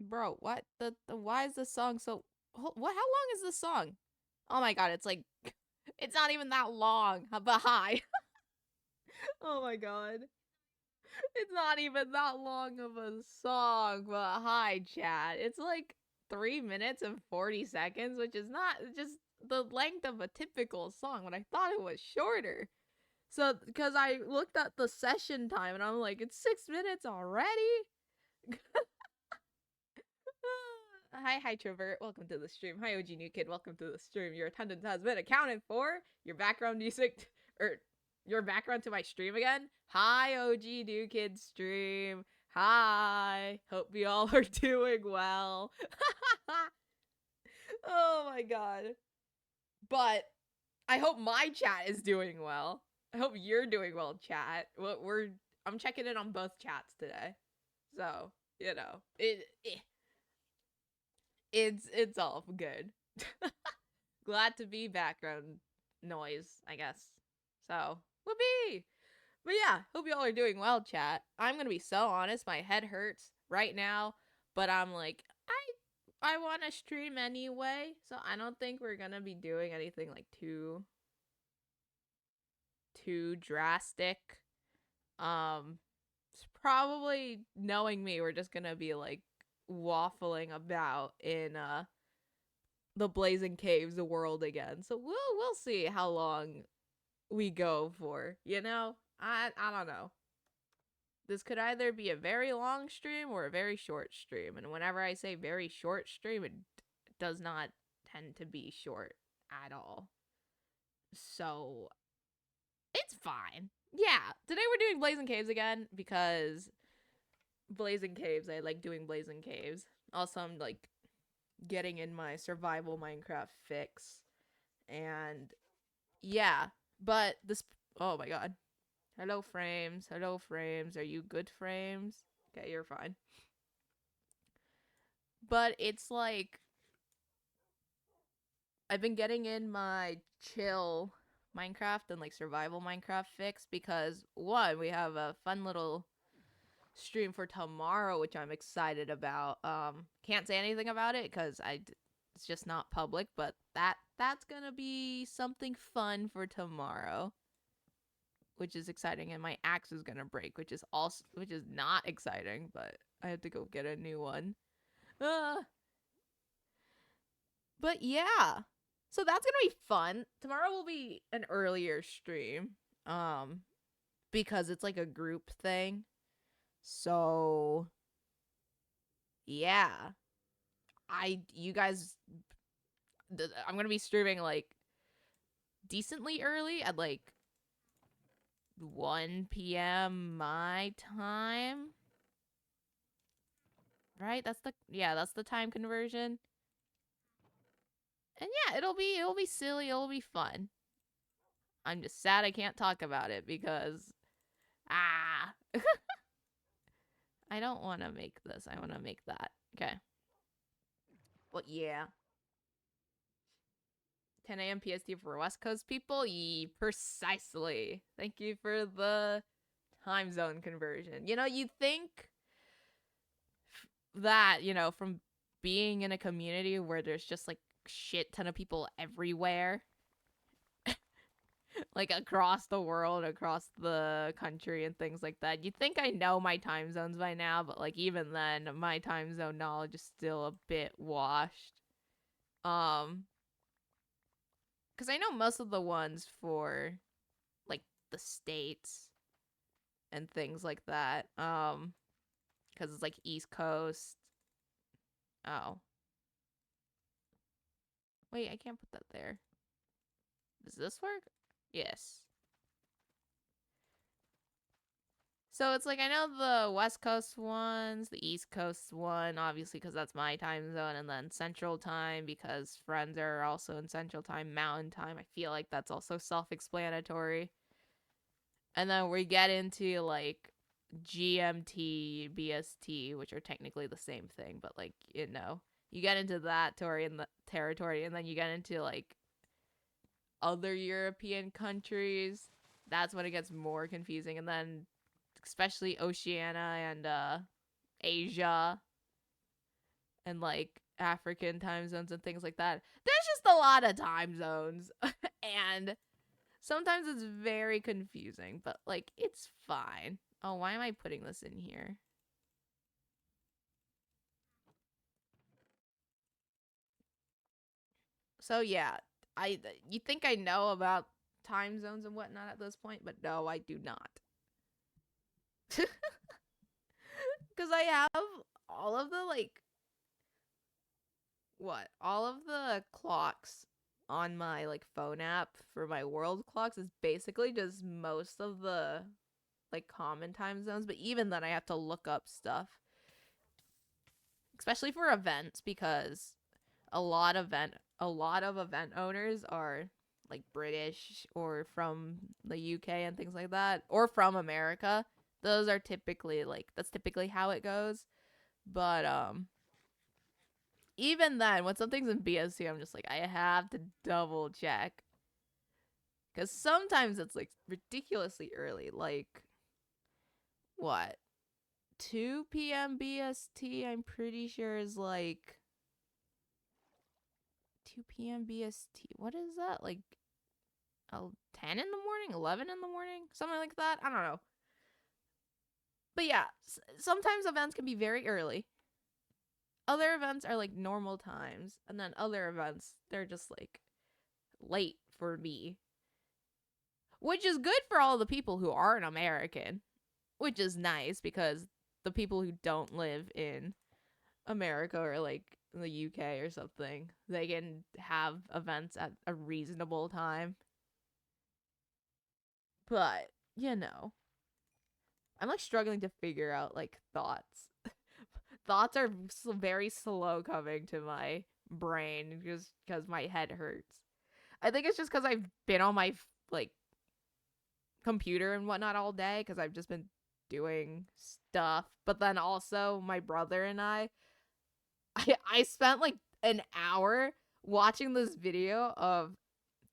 bro, what the why is this song so what how long is this song? Oh my god, it's like it's not even that long. But hi. Oh my god. It's not even that long of a song, but hi chat. It's like 3 minutes and 40 seconds, which is not just the length of a typical song, but I thought it was shorter. So, because I looked at the session time and I'm like, it's 6 minutes already? Hi, Trovert. Welcome to the stream. Hi, OG New Kid. Welcome to the stream. Your attendance has been accounted for. Your background music, or your background to my stream again. Hi, OG New Kid stream. Hi. Hope you all are doing well. Oh my god. But I hope my chat is doing well. I hope you're doing well, chat. I'm checking in on both chats today. So, it's all good. Glad to be background noise, I guess. So, whoopee! But yeah, hope y'all are doing well, chat. I'm gonna be so honest, my head hurts right now, but I'm like, I want to stream anyway, so I don't think we're gonna be doing anything like too drastic. It's probably knowing me, we're just gonna be like waffling about in the Blazing Caves, the world again. So we'll see how long we go for. I don't know. This could either be a very long stream or a very short stream, and whenever I say very short stream, it does not tend to be short at all. So it's fine. Yeah, today we're doing Blazing Caves again because Blazing Caves. I like doing Blazing Caves. Also, I'm like getting in my survival Minecraft fix. And yeah, but this. Oh my god. Hello, frames. Hello, frames. Are you good, frames? Okay, you're fine. But it's like. I've been getting in my chill Minecraft and like survival Minecraft fix because one, we have a fun little stream for tomorrow, which I'm excited about. Can't say anything about it because it's just not public, but that's gonna be something fun for tomorrow, which is exciting. And my axe is gonna break, which is not exciting, but I have to go get a new one. Uh, but yeah, so that's gonna be fun. Tomorrow will be an earlier stream, because it's like a group thing. So yeah, you guys, I'm gonna be streaming like decently early at like 1 p.m. my time. Right? That's the time conversion. And yeah, it'll be silly, it'll be fun. I'm just sad I can't talk about it because ah I don't want to make this. I want to make that. Okay. But yeah. 10 a.m. PST for West Coast people? Precisely. Thank you for the time zone conversion. You'd think that, from being in a community where there's just like shit ton of people everywhere, like across the world, across the country, and things like that. You'd think I know my time zones by now, but like even then, my time zone knowledge is still a bit washed. Because I know most of the ones for like the states and things like that. Because it's like East Coast. Oh, wait, I can't put that there. Does this work? Yes. So it's like I know the West Coast ones, the East Coast one, obviously because that's my time zone, and then Central Time because friends are also in Central Time, Mountain Time. I feel like that's also self-explanatory. And then we get into like GMT, BST, which are technically the same thing, but like you get into that territory, and then you get into like other European countries. That's when it gets more confusing, and then especially Oceania and Asia. and like African time zones and things like that. There's just a lot of time zones and sometimes it's very confusing, but like it's fine. Oh, why am I putting this in here? So yeah, I you think I know about time zones and whatnot at this point, but no, I do not. Because I have all of the like what? All of the clocks on my like phone app for my world clocks is basically just most of the like common time zones, but even then I have to look up stuff, especially for events because a lot of event owners are like British or from the UK and things like that or from America. Those are typically like that's typically how it goes. But even then when something's in BST I'm just like I have to double check cuz sometimes it's like ridiculously early like what 2 p.m. BST I'm pretty sure is like 2 p.m. BST. What is that? Like 10 in the morning, 11 in the morning, something like that. I don't know. But yeah, sometimes events can be very early. Other events are like normal times, and then other events they're just like late for me, which is good for all the people who aren't American, which is nice because the people who don't live in America or like in the UK or something, they can have events at a reasonable time. But, you know, I'm like struggling to figure out like thoughts. Thoughts are very slow coming to my brain just because my head hurts. I think it's just because I've been on my like computer and whatnot all day because I've just been doing stuff. But then also my brother and I spent like an hour watching this video of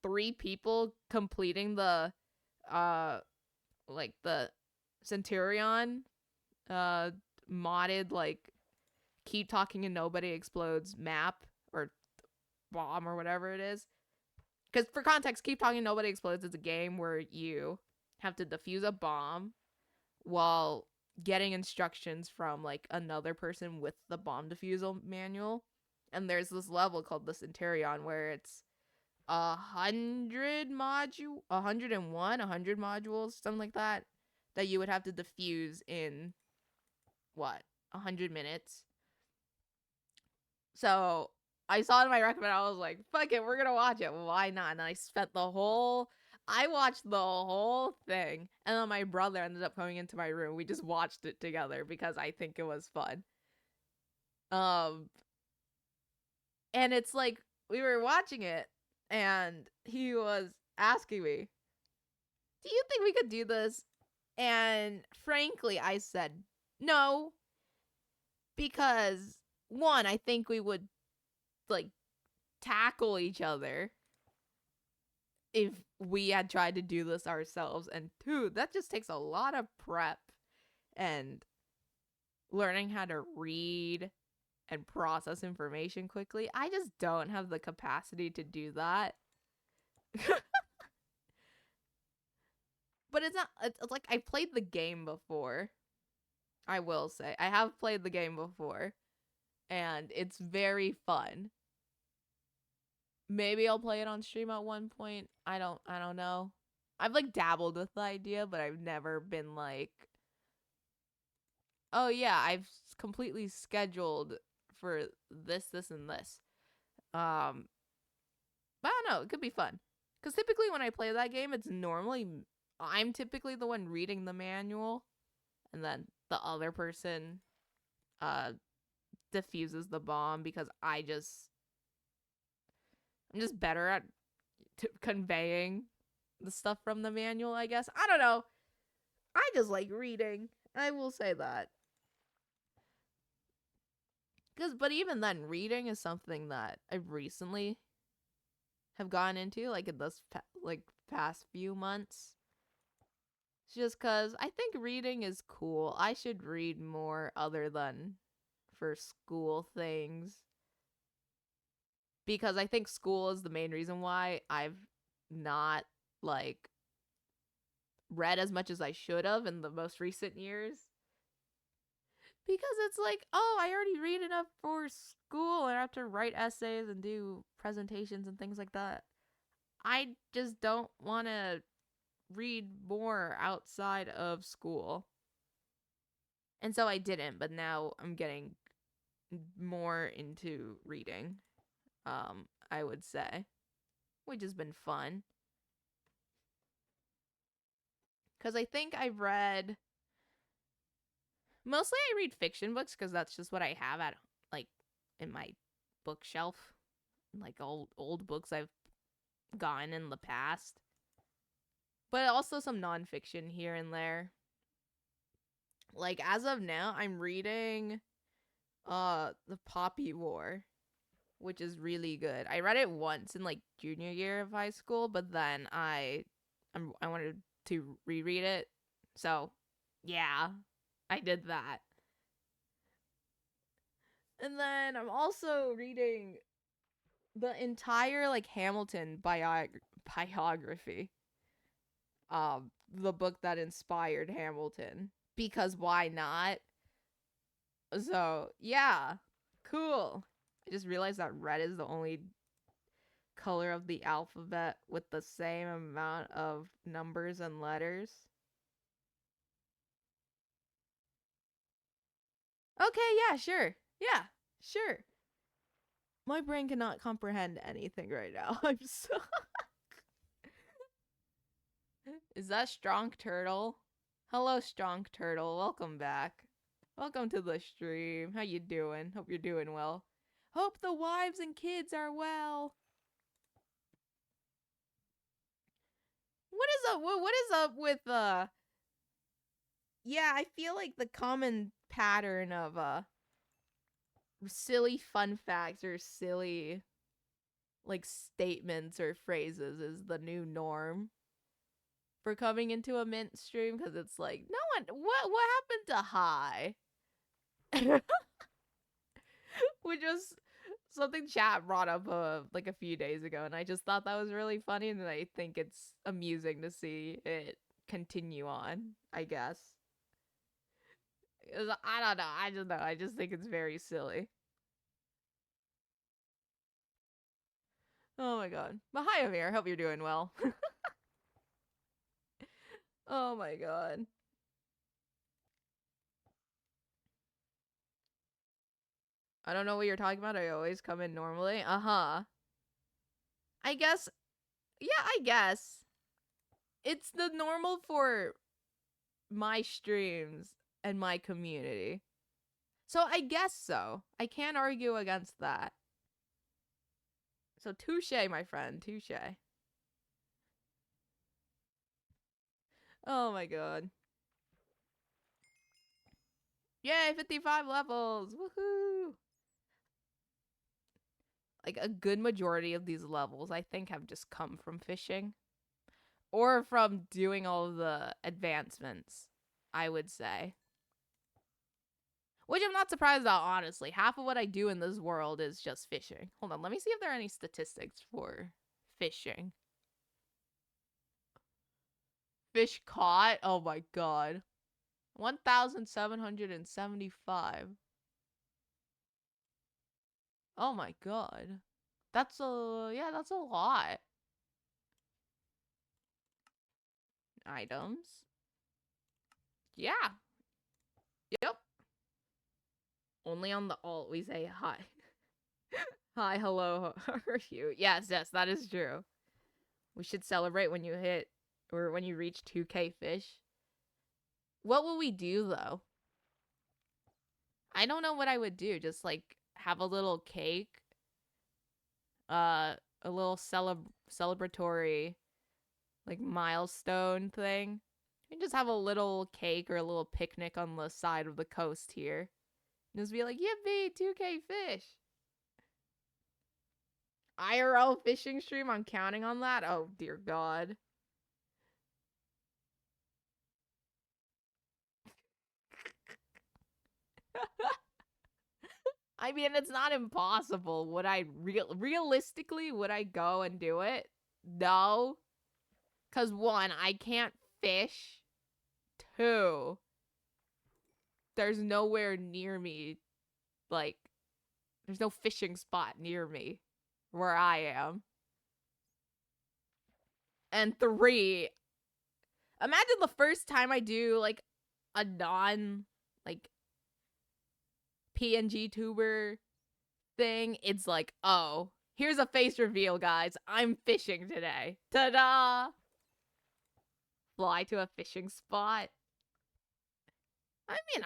three people completing the uh like the Centurion uh modded like keep talking and nobody explodes map or bomb or whatever it is. Because for context, keep talking nobody explodes is a game where you have to defuse a bomb while getting instructions from like another person with the bomb defusal manual. And there's this level called the Centurion where it's 100 modules, something like that, that you would have to defuse in what 100 minutes. So I saw it in my recommend. I was like, "Fuck it, we're gonna watch it. Why not?" And I watched the whole thing, and then my brother ended up coming into my room. We just watched it together because I think it was fun. Um, and it's like we were watching it, and he was asking me, "Do you think we could do this?" And frankly, I said no because one, I think we would like tackle each other if we had tried to do this ourselves, and two, that just takes a lot of prep and learning how to read and process information quickly. I just don't have the capacity to do that. But it's not it's like I played the game before. I will say I have played the game before and it's very fun. Maybe I'll play it on stream at one point. I don't know. I've like dabbled with the idea, but I've never been like, "Oh yeah, I've completely scheduled for this and this." Um, but I don't know, it could be fun. Cuz typically when I play that game, it's normally I'm typically the one reading the manual and then the other person uh diffuses the bomb because I'm just better at conveying the stuff from the manual, I guess. I don't know. I just like reading. I will say that. But even then, reading is something that I recently have gone into, like in this past few months. Just because I think reading is cool. I should read more other than for school things because I think school is the main reason why I've not like read as much as I should have in the most recent years. Because it's like, oh, I already read enough for school and I have to write essays and do presentations and things like that. I just don't want to read more outside of school. And so I didn't, but now I'm getting more into reading, I would say, which has been fun. Because I think I've read, mostly I read fiction books because that's just what I have at, like, in my bookshelf. Like, old books I've gotten in the past. But also some nonfiction here and there. Like, as of now, I'm reading The Poppy War, which is really good. I read it once in like junior year of high school, but then I wanted to reread it. So, yeah, I did that. And then I'm also reading the entire like Hamilton biography. The book that inspired Hamilton, because why not? So, yeah. Cool. I just realized that red is the only color of the alphabet with the same amount of numbers and letters. Okay, yeah, sure. Yeah, sure. My brain cannot comprehend anything right now. I'm so. Is that Strong Turtle? Hello, Strong Turtle. Welcome back. Welcome to the stream. How you doing? Hope you're doing well. Hope the wives and kids are well. What is up? What is up with Yeah, I feel like the common pattern of silly fun facts or silly like statements or phrases is the new norm for coming into a Mint stream, because it's like no one what happened to hi? Which was something chat brought up like a few days ago, and I just thought that was really funny, and I think it's amusing to see it continue on, I guess. I don't know. I just know. I just think it's very silly. Oh my god. But hi, Amir. Hope you're doing well. Oh my god. I don't know what you're talking about. I always come in normally. Uh-huh. I guess. Yeah, I guess. It's the normal for my streams and my community. So I guess so. I can't argue against that. So touche, my friend. Touche. Oh my god. Yay, 55 levels. Woohoo. Like a good majority of these levels, I think, have just come from fishing. Or from doing all of the advancements, I would say. Which I'm not surprised about, honestly. Half of what I do in this world is just fishing. Hold on, let me see if there are any statistics for fishing. Fish caught? Oh my god. 1,775. Oh my god. That's that's a lot. Items. Yeah. Yep. Only on the alt we say hi. Hi, hello, how are you? Yes, that is true. We should celebrate when you hit, or when you reach 2K fish. What will we do, though? I don't know what I would do. Just, like, have a little cake. A little celebratory, like, milestone thing. And just have a little cake or a little picnic on the side of the coast here. Just be like, yippee, 2K fish. IRL fishing stream, I'm counting on that. Oh, dear God. I mean, it's not impossible. Would I realistically would I go and do it? No, cuz one, I can't fish. Two, there's nowhere near me, like there's no fishing spot near me where I am. And three, imagine the first time I do like a non like PNG tuber thing, it's like, oh, here's a face reveal, guys. I'm fishing today. Ta-da! Fly to a fishing spot. I mean,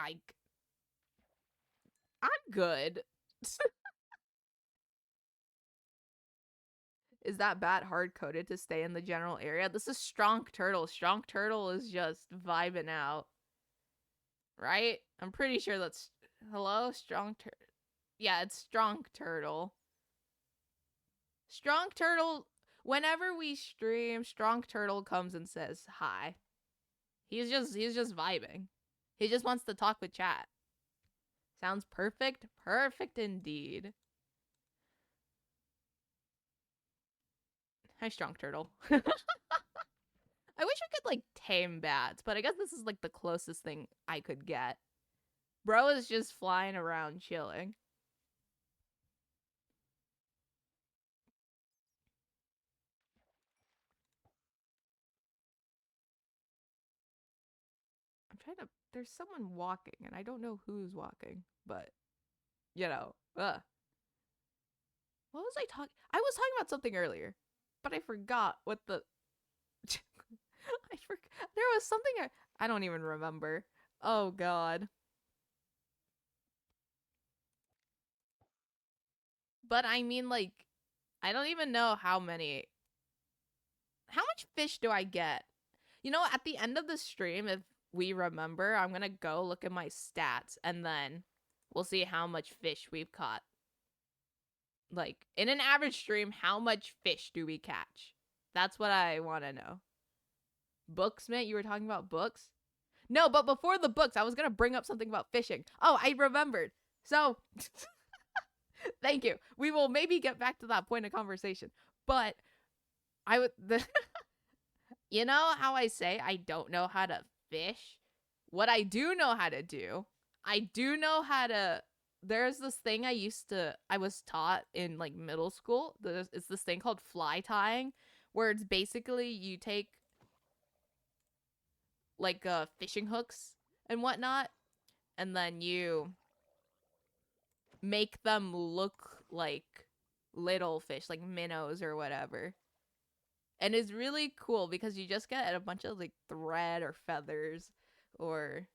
I'm good. Is that bat hard coded to stay in the general area? This is Strong Turtle. Strong Turtle is just vibing out, right? I'm pretty sure that's hello, Strong Turtle. Yeah, it's Strong Turtle. Strong Turtle. Whenever we stream, Strong Turtle comes and says hi. He's just vibing. He just wants to talk with chat. Sounds perfect. Perfect indeed. Hi, Strong Turtle. I wish we could like tame bats, but I guess this is like the closest thing I could get. Bro is just flying around chilling. I'm trying to. There's someone walking, and I don't know who's walking, but you know. What was I talking? I was talking about something earlier, but I forgot what the. I forgot. There was something I don't even remember. Oh God. But I mean, like, I don't even know how many. How much fish do I get? You know, at the end of the stream, if we remember, I'm gonna go look at my stats and then we'll see how much fish we've caught. Like, in an average stream, how much fish do we catch? That's what I want to know. Books, man? You were talking about books? No, but before the books, I was gonna bring up something about fishing. Oh, I remembered. So, thank you. We will maybe get back to that point of conversation. But I would you know how I say I don't know how to fish? What I do know how to do, I do know how to. There's this thing I was taught in like middle school. It's this thing called fly tying, where it's basically you take like fishing hooks and whatnot, and then you make them look like little fish, like minnows or whatever. And it's really cool because you just get a bunch of like thread or feathers or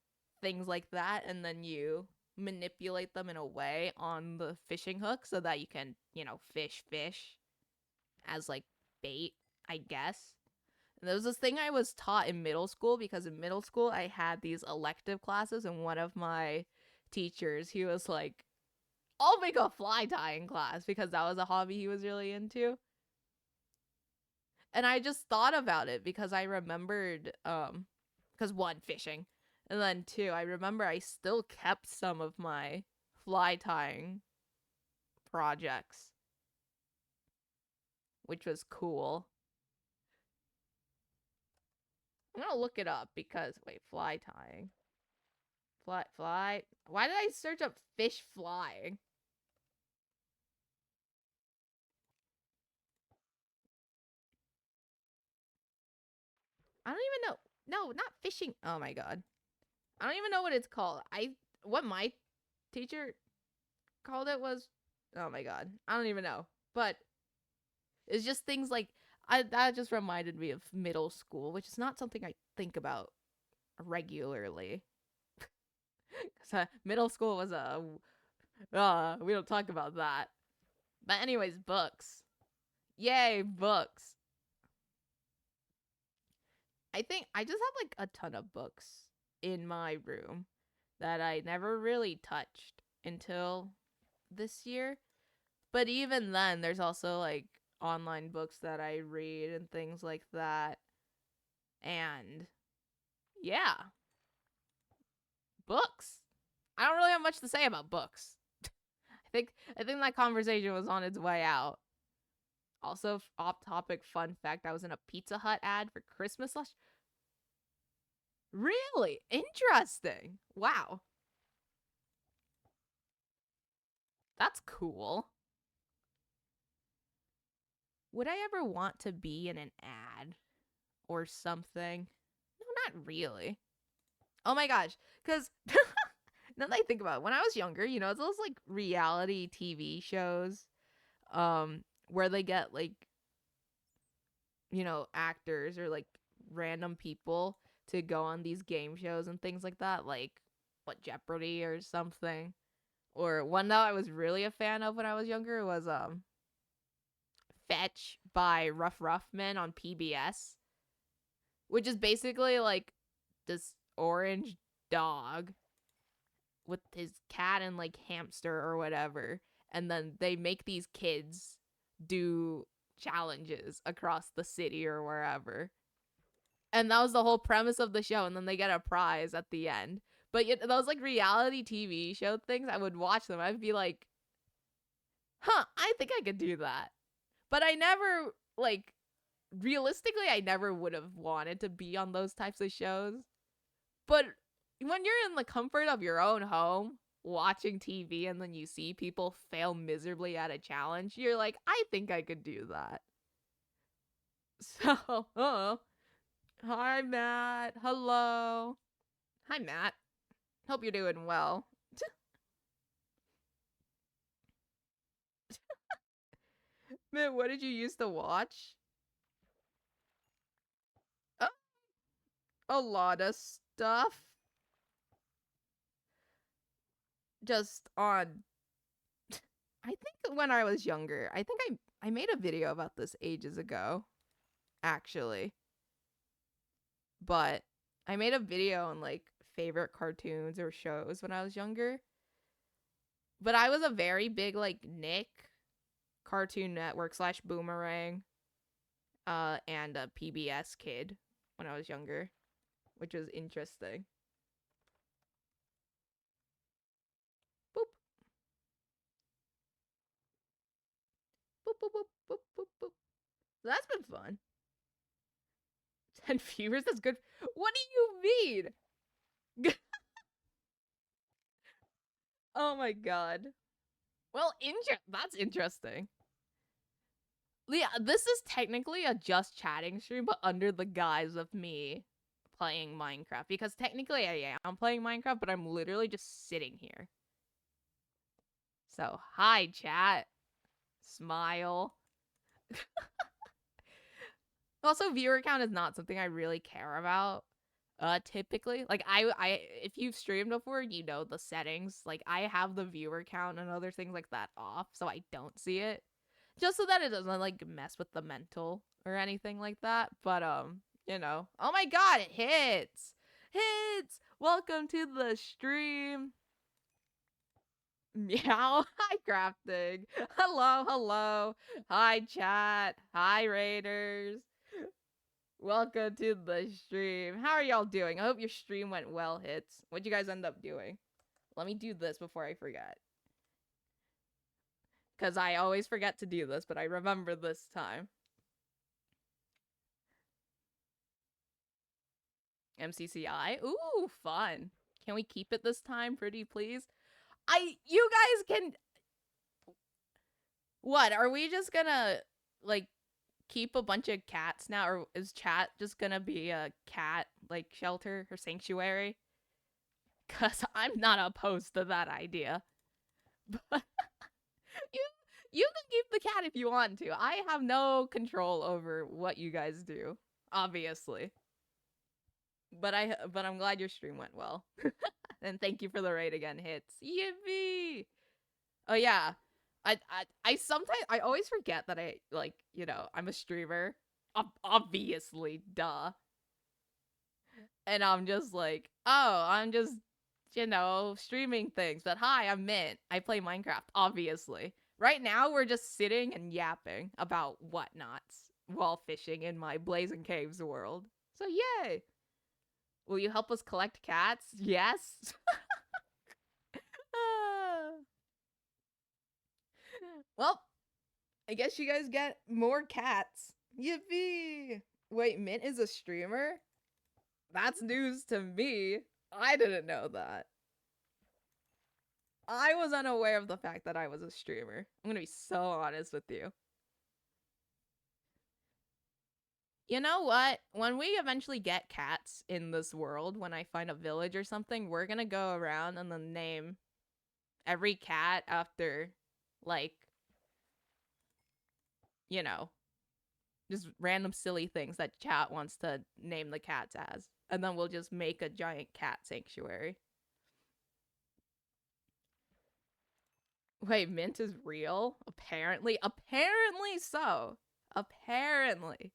things like that, and then you manipulate them in a way on the fishing hook so that you can, fish as like bait, I guess. And there was this thing I was taught in middle school because in middle school I had these elective classes, and one of my teachers, he was like, I'll make a fly tying class because that was a hobby he was really into. And I just thought about it because I remembered, because one, fishing, and then two, I remember I still kept some of my fly tying projects, which was cool. I'm gonna look it up because, wait, fly tying. Fly. Why did I search up fish flying? I don't even know. No, not fishing. Oh my god. I don't even know what it's called. What my teacher called it was, oh my god. I don't even know. But it's just things like that just reminded me of middle school, which is not something I think about regularly. So middle school was we don't talk about that. But anyways, books. Yay, books. I think I just have like a ton of books in my room that I never really touched until this year. But even then, there's also like online books that I read and things like that. And yeah, books. I don't really have much to say about books. I I think that conversation was on its way out. Also, off topic fun fact, I was in a Pizza Hut ad for Christmas last. Really? Interesting. Wow. That's cool. Would I ever want to be in an ad or something? No, not really. Oh my gosh. Because now that I think about it, when I was younger, it's those like reality TV shows where they get like, actors or like random people to go on these game shows and things like that, like what Jeopardy or something. Or one that I was really a fan of when I was younger was Fetch by Ruff Ruffman on PBS, which is basically like this orange dog with his cat and like hamster or whatever, and then they make these kids do challenges across the city or wherever. And that was the whole premise of the show, and then they get a prize at the end. But those like reality TV show things, I would watch them. I'd be like, "Huh, I think I could do that." But I never like realistically, I never would have wanted to be on those types of shows. But when you're in the comfort of your own home watching TV and then you see people fail miserably at a challenge, you're like, I think I could do that. So, hi, Matt. Hello. Hi, Matt. Hope you're doing well. Matt, what did you used to watch? Uh, a lot of stuff. Just on I think when I was younger, I think I made a video about this ages ago, actually. But I made a video on like favorite cartoons or shows when I was younger. But I was a very big like Nick, Cartoon Network / Boomerang, and a PBS kid when I was younger, which was interesting. Boop, boop, boop, boop, boop, boop, boop. That's been fun. 10 viewers? That's good. What do you mean? Oh my god. Well, that's interesting. Yeah, this is technically a just chatting stream, but under the guise of me playing Minecraft. Because technically I am playing Minecraft, but I'm literally just sitting here. So, hi, chat. Smile. Also, viewer count is not something I really care about. Typically, like I if you've streamed before, you know the settings. Like I have the viewer count and other things like that off, so I don't see it, just so that it doesn't like mess with the mental or anything like that. But oh my god, it hits. Welcome to the stream. Meow. Hi, crafting. Hello. Hi, chat. Hi, raiders. Welcome to the stream. How are y'all doing? I hope your stream went well, Hits. What'd you guys end up doing? Let me do this before I forget. Because I always forget to do this, but I remember this time. MCCI? Ooh, fun. Can we keep it this time, pretty please? You guys can... What, are we just gonna, like, keep a bunch of cats now, or is chat just gonna be a cat like shelter or sanctuary? Cause I'm not opposed to that idea. But you can keep the cat if you want to. I have no control over what you guys do, obviously. But I'm glad your stream went well. And thank you for the raid again, Hits. Yippee! Oh yeah. I sometimes I always forget that I like, I'm a streamer. Obviously, duh. And I'm just like, oh, I'm just, streaming things. But hi, I'm Mint. I play Minecraft, obviously. Right now, we're just sitting and yapping about whatnots while fishing in my Blazing Caves world. So yay! Will you help us collect cats? Yes. Well, I guess you guys get more cats. Yippee! Wait, Mint is a streamer? That's news to me. I didn't know that. I was unaware of the fact that I was a streamer. I'm gonna be so honest with you. You know what? When we eventually get cats in this world, when I find a village or something, we're gonna go around and then name every cat after, like, you know, just random silly things that chat wants to name the cats as. And then we'll just make a giant cat sanctuary. Wait, Mint is real? Apparently. Apparently so. Apparently.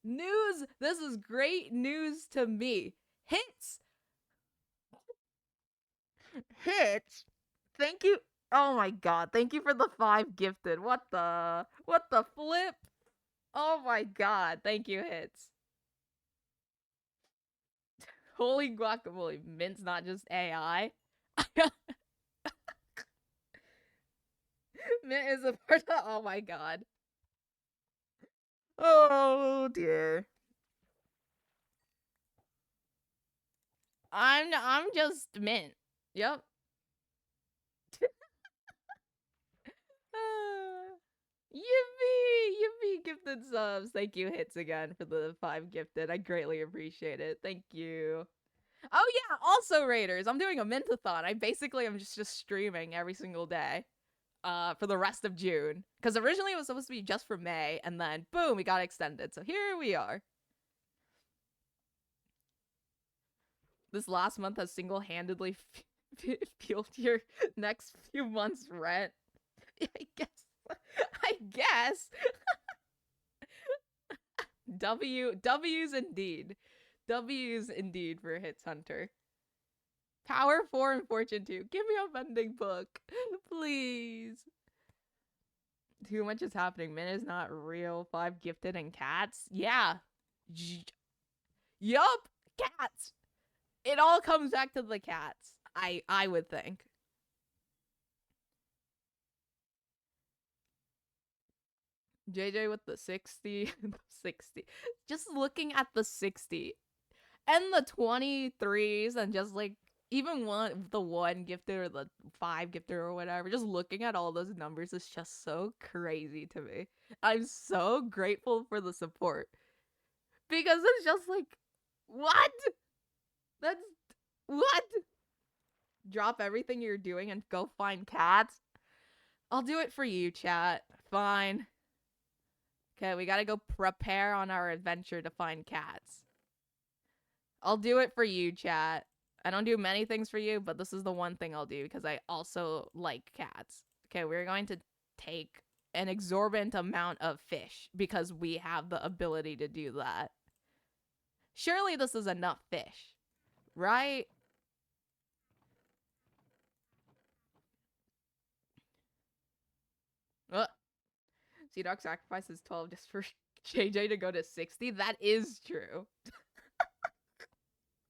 News! This is great news to me. Hits! Hits! Thank you. Oh my god. Thank you for the 5 gifted. What the flip? Oh my god. Thank you, Hits. Holy guacamole. Mint's not just AI. Mint is a part of. Oh my god. Oh dear. I'm just Mint. Yep. Yippee! Yippee! Gifted subs. Thank you, Hits, again for the 5 gifted. I greatly appreciate it. Thank you. Oh yeah, also Raiders. I'm doing a Mint-A-Thon. I basically am just streaming every single day. For the rest of June. Because originally it was supposed to be just for May, and then boom, we got extended. So here we are. This last month has single-handedly fueled your next few months' rent. I guess. I guess. W's indeed. W's indeed for Hits Hunter. Power 4 and Fortune 2. Give me a vending book. Please. Too much is happening. Min is not real. 5 gifted and cats. Yeah. Yup. Cats. It all comes back to the cats. I would think. JJ with the 60. The 60. Just looking at the 60 and the 23s and just like even the 1 gifted or the 5 gifted or whatever, just looking at all those numbers is just so crazy to me. I'm so grateful for the support because it's just like, what? That's what? Drop everything you're doing and go find cats? I'll do it for you, chat. Fine. Okay, we gotta go prepare on our adventure to find cats. I'll do it for you, chat. I don't do many things for you, but this is the one thing I'll do because I also like cats. Okay, we're going to take an exorbitant amount of fish because we have the ability to do that. Surely this is enough fish, right? Sea Dog sacrifices 12 just for JJ to go to 60. That is true.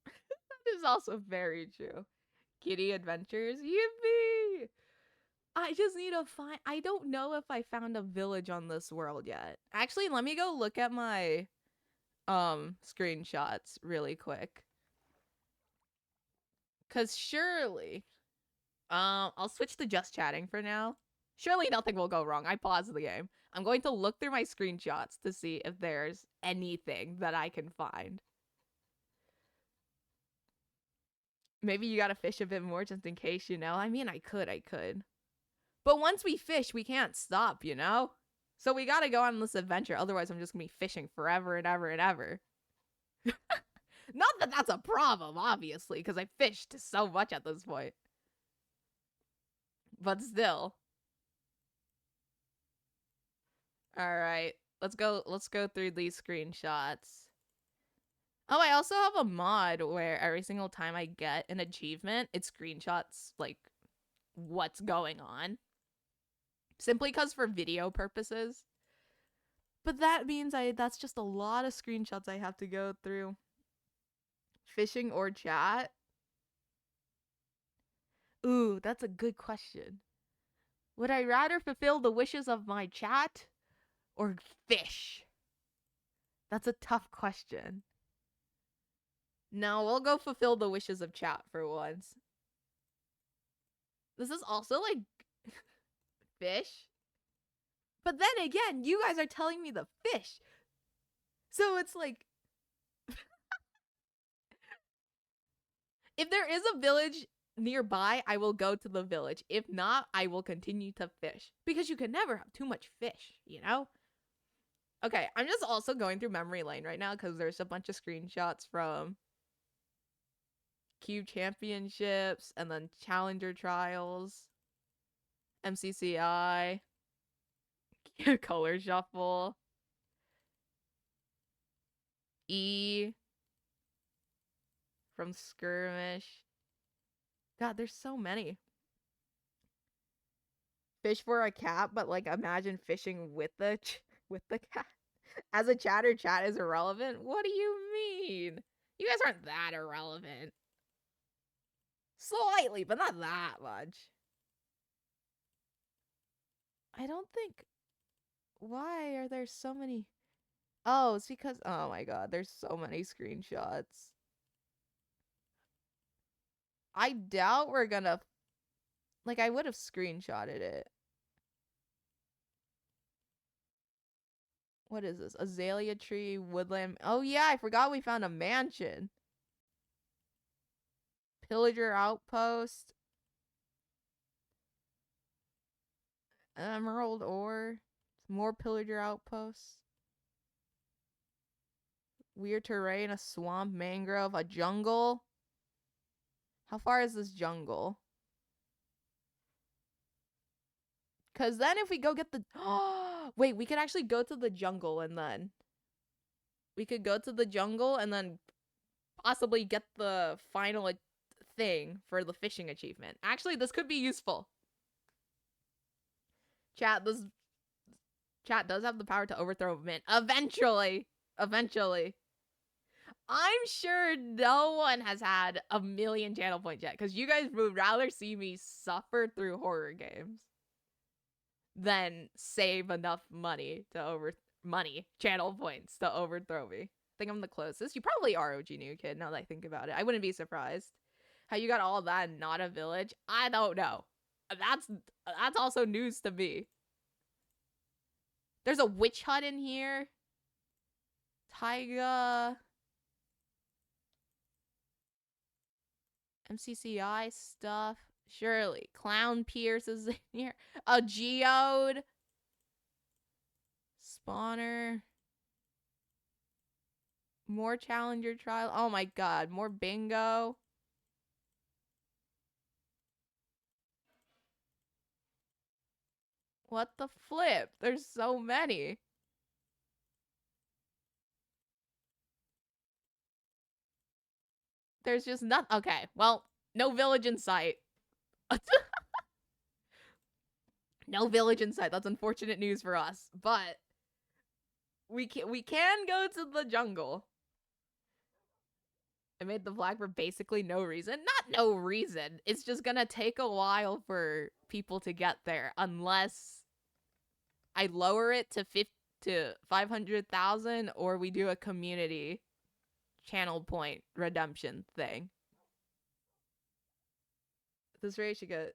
That is also very true. Kitty Adventures, yippee! I just need to find. I don't know if I found a village on this world yet. Actually, let me go look at my screenshots really quick. Cause surely, I'll switch to just chatting for now. Surely nothing will go wrong. I paused the game. I'm going to look through my screenshots to see if there's anything that I can find. Maybe you gotta fish a bit more just in case, you know? I mean, I could. But once we fish, we can't stop, you know? So we gotta go on this adventure. Otherwise, I'm just gonna be fishing forever and ever and ever. Not that that's a problem, obviously, because I fished so much at this point. But still. Alright. Let's go through these screenshots. Oh, I also have a mod where every single time I get an achievement, it screenshots, like, what's going on. Simply because for video purposes. But that means that's just a lot of screenshots I have to go through. Fishing or chat? Ooh, that's a good question. Would I rather fulfill the wishes of my chat or fish? That's a tough question. No, we'll go fulfill the wishes of chat for once. This is also like fish. But then again, you guys are telling me the fish. So it's like, if there is a village nearby, I will go to the village. If not, I will continue to fish. Because you can never have too much fish, you know? Okay, I'm just also going through memory lane right now because there's a bunch of screenshots from Cube Championships and then Challenger Trials, MCCI, Color Shuffle, E from Skirmish. God, there's so many. Fish for a cat, but like imagine fishing with the cat. As a chatter, chat is irrelevant. What do you mean? You guys aren't that irrelevant. Slightly, but not that much. I don't think. Why are there so many? Oh, it's because. Oh my god, there's so many screenshots. I doubt we're gonna. Like, I would have screenshotted it. What is this? Azalea tree, woodland. Oh yeah, I forgot we found a mansion. Pillager outpost. Emerald ore. More pillager outposts. Weird terrain, a swamp, mangrove, a jungle. How far is this jungle? Because then if we go get the... Wait, we could actually go to the jungle and then... We could go to the jungle and then possibly get the final thing for the fishing achievement. Actually, this could be useful. Chat does have the power to overthrow Mint. Eventually. I'm sure no one has had a million channel points yet, because you guys would rather see me suffer through horror games than save enough channel points to overthrow me. I think I'm the closest. You probably are, OG New Kid, now that I think about it. I wouldn't be surprised. How you got all that and not a village? I don't know. That's also news to me. There's a witch hut in here. Taiga. MCCI stuff. Surely. Clown Pierce is in here. A geode. Spawner. More Challenger trial. Oh my god. More bingo. What the flip? There's so many. There's just nothing. Okay, well, no village in sight. No village in sight. That's unfortunate news for us. But we can go to the jungle. I made the flag for basically no reason. Not no reason. It's just gonna take a while for people to get there unless I lower it to 500,000 or we do a community channel point redemption thing. This race should get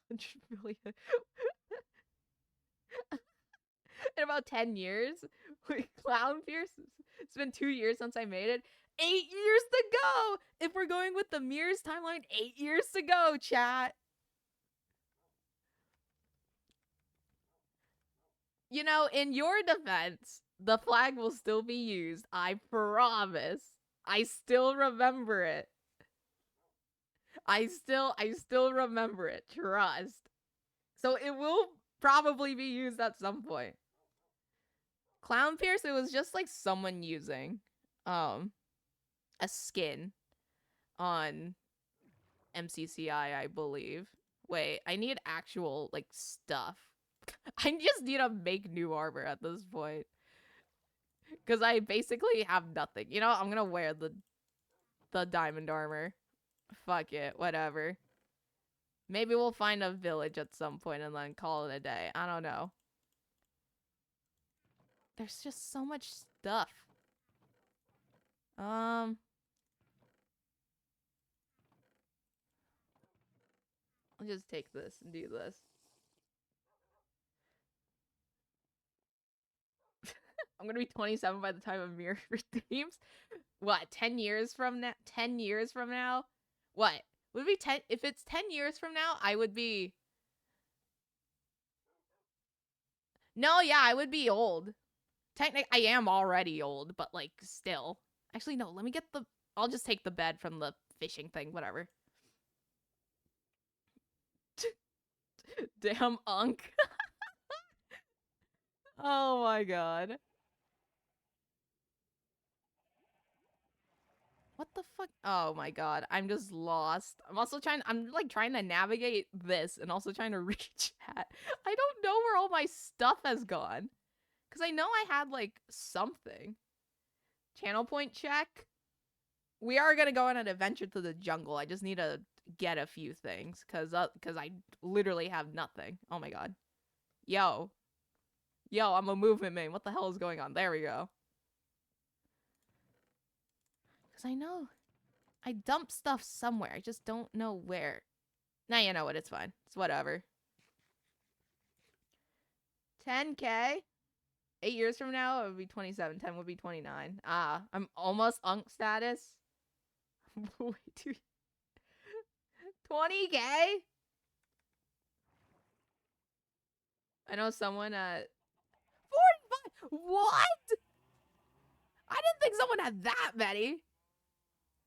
100 million. In about 10 years? Wait, Clown Pierce? It's been 2 years since I made it. 8 years to go! If we're going with the Mirrors timeline, 8 years to go, chat. You know, in your defense, the flag will still be used. I promise. I still remember it. I still remember it. Trust. So it will probably be used at some point. Clown Pierce, it was just like someone using a skin on MCCI, I believe. Wait, I need actual like stuff. I just need to make new armor at this point. Because I basically have nothing. You know, I'm gonna wear the diamond armor. Fuck it, whatever. Maybe we'll find a village at some point and then call it a day. I don't know. There's just so much stuff. I'll just take this and do this. I'm gonna be 27 by the time of Mirror redeems. What, 10 years from now? 10 years from now? What? Would it be 10? If it's 10 years from now, I would be. No, yeah, I would be old. Technically, I am already old, but like, still. Actually, no, let me get the. I'll just take the bed from the fishing thing, whatever. Damn unk. Oh my god. What the fuck? Oh my god. I'm just lost. I'm like trying to navigate this and also trying to reach chat. I don't know where all my stuff has gone. Because I know I had like something. Channel point check. We are going to go on an adventure to the jungle. I just need to get a few things because I literally have nothing. Oh my god. Yo, I'm a movement man. What the hell is going on? There we go. Because I know I dumped stuff somewhere. I just don't know where. Now you know what. It's fine. It's whatever. 10K? 8 years from now, it would be 27. 10 would be 29. Ah, I'm almost unk status. Way too. 20K? I know someone at 45. What? I didn't think someone had that many.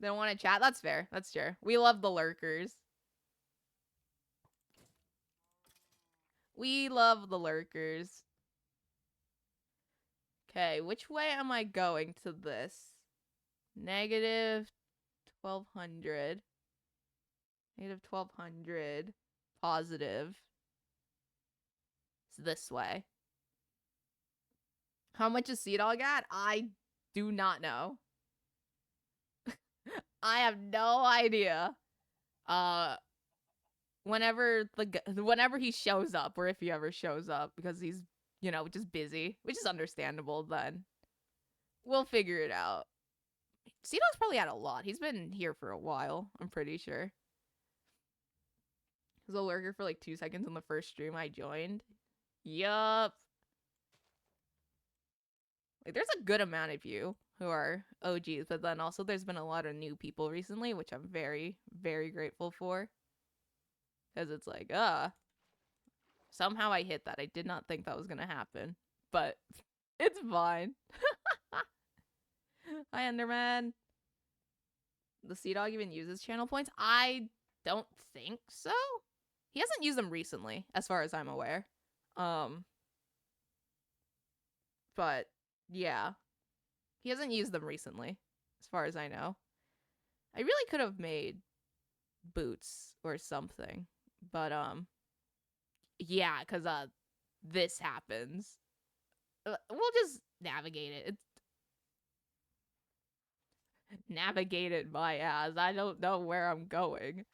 They don't want to chat. That's fair. That's fair. We love the lurkers. We love the lurkers. Okay, which way am I going to this? Negative 1200. Negative 1200. Positive. It's this way. How much a sea dog at? I do not know. I have no idea. Whenever he shows up, or if he ever shows up, because he's, just busy, which is understandable, then we'll figure it out. Sea dog's probably had a lot. He's been here for a while, I'm pretty sure. He was a lurker for like 2 seconds in the first stream I joined. Yup. Like, there's a good amount of you who are OGs, but then also there's been a lot of new people recently, which I'm very, very grateful for. Because it's like, somehow I hit that. I did not think that was going to happen, but it's fine. Hi, Enderman. The Sea Dog even uses channel points? I don't think so. He hasn't used them recently, as far as I'm aware. But yeah, he hasn't used them recently, as far as I know. I really could have made boots or something, but yeah, because this happens. We'll just navigate it. Navigate it my ass. I don't know where I'm going.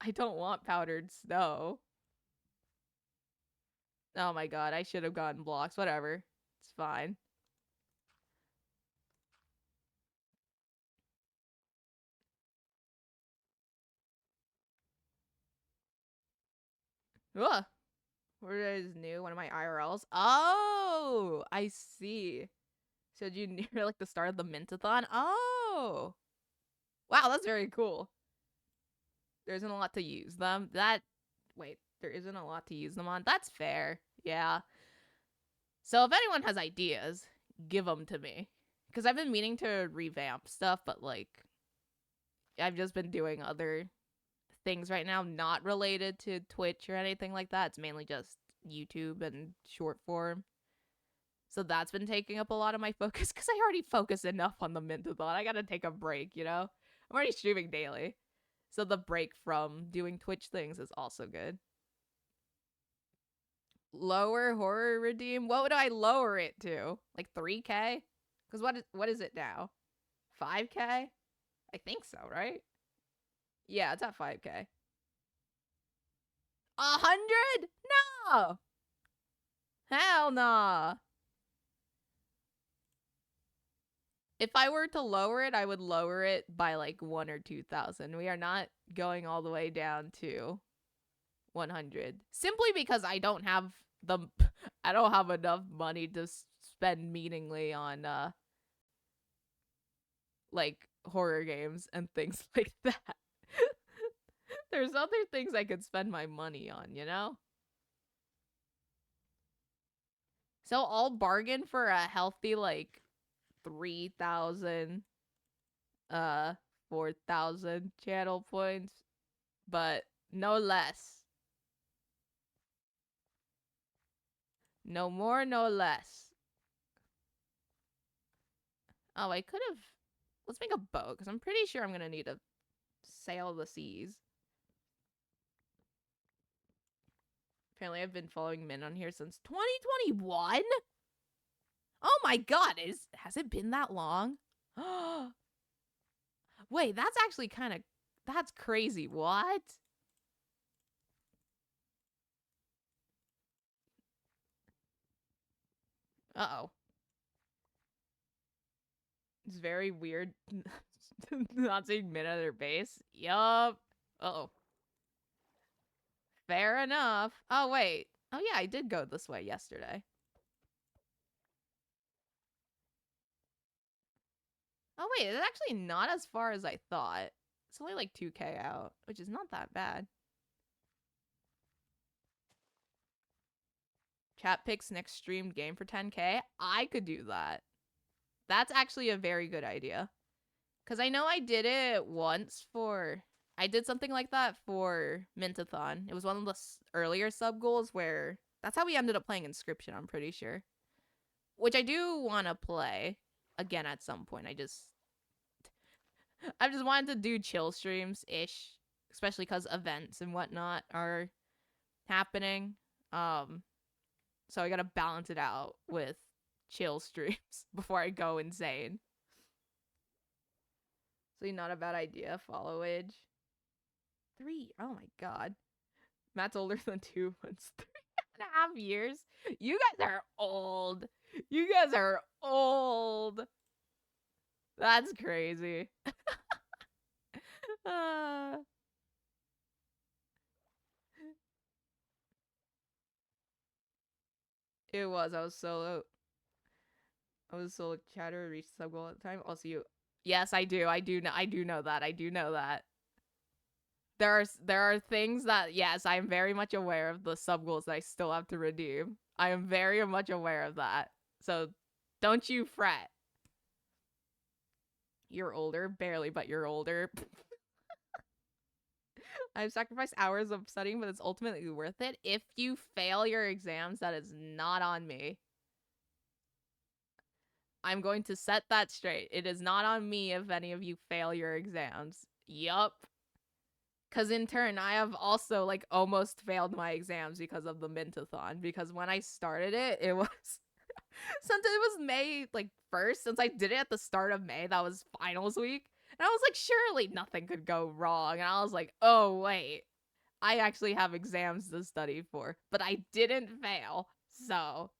I don't want powdered snow. Oh my god, I should have gotten blocks. Whatever. It's fine. Ugh. Where is new? One of my IRLs. Oh, I see. So you near like the start of the Mint-A-Thon? Oh. Wow, that's very cool. There isn't a lot to use them. Wait, there isn't a lot to use them on? That's fair. Yeah. So if anyone has ideas, give them to me. Because I've been meaning to revamp stuff, but like, I've just been doing other things right now not related to Twitch or anything like that. It's mainly just YouTube and short form. So that's been taking up a lot of my focus because I already focus enough on the Mint-A-Thon. I gotta take a break, I'm already streaming daily. So the break from doing Twitch things is also good. Lower horror redeem? What would I lower it to? Like 3K? Because what is it now? 5K? I think so, right? Yeah, it's at 5K. 100? No. Hell nah. If I were to lower it, I would lower it by like 1 or 2,000. We are not going all the way down to 100. Simply because I don't have the I don't have enough money to spend meaningly on like horror games and things like that. There's other things I could spend my money on, you know? So I'll bargain for a healthy like 3,000 uh 4,000 channel points, but no less. No more, no less. Oh, I could have. Let's make a boat because I'm pretty sure I'm gonna need to sail the seas. Apparently, I've been following Mint on here since 2021. Oh my god, has it been that long? Wait, that's actually kind of that's crazy. What? Uh-oh. It's very weird not seeing Mint at their base. Yup. Uh-oh. Fair enough. Oh, wait. Oh, yeah, I did go this way yesterday. Oh, wait, it's actually not as far as I thought. It's only like 2K out, which is not that bad. Chat picks next streamed game for 10K. I could do that. That's actually a very good idea. Because I know I did it once for... I did something like that for Mint-A-Thon. It was one of the earlier sub goals where... That's how we ended up playing Inscription, I'm pretty sure. Which I do want to play again at some point. I just wanted to do chill streams-ish. Especially because events and whatnot are happening. So I gotta balance it out with chill streams before I go insane. So not a bad idea. Follow age. 3. Oh my god. Matt's older than 2 months. 3.5 years. You guys are old. You guys are old. That's crazy. It was. I was solo. Chatter reached sub goal at the time. Also, you. Yes, I do. I do know that. I do know that. There are things that, yes, I am very much aware of the sub goals that I still have to redeem. I am very much aware of that. So don't you fret. You're older, barely, but you're older. I've sacrificed hours of studying, but it's ultimately worth it. If you fail your exams, that is not on me. I'm going to set that straight. It is not on me if any of you fail your exams. Yup. Because in turn, I have also like almost failed my exams because of the Mint-A-Thon. Because when I started it, it was since it was May like 1st, since I did it at the start of May, that was finals week. And I was like, surely nothing could go wrong. And I was like, oh wait, I actually have exams to study for, but I didn't fail. So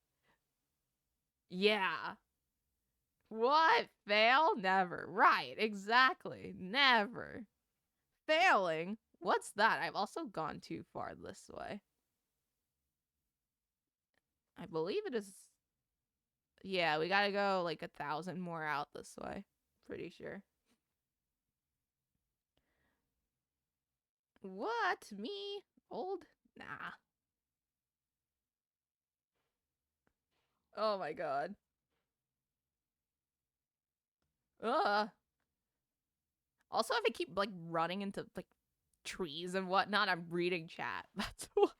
yeah. What? Fail? Never. Right, exactly. Never. Failing? What's that? I've also gone too far this way. I believe it is... Yeah, we gotta go like 1,000 more out this way. Pretty sure. What? Me? Old? Nah. Oh my god. Ugh. Also, if I keep like running into like trees and whatnot, I'm reading chat. That's why.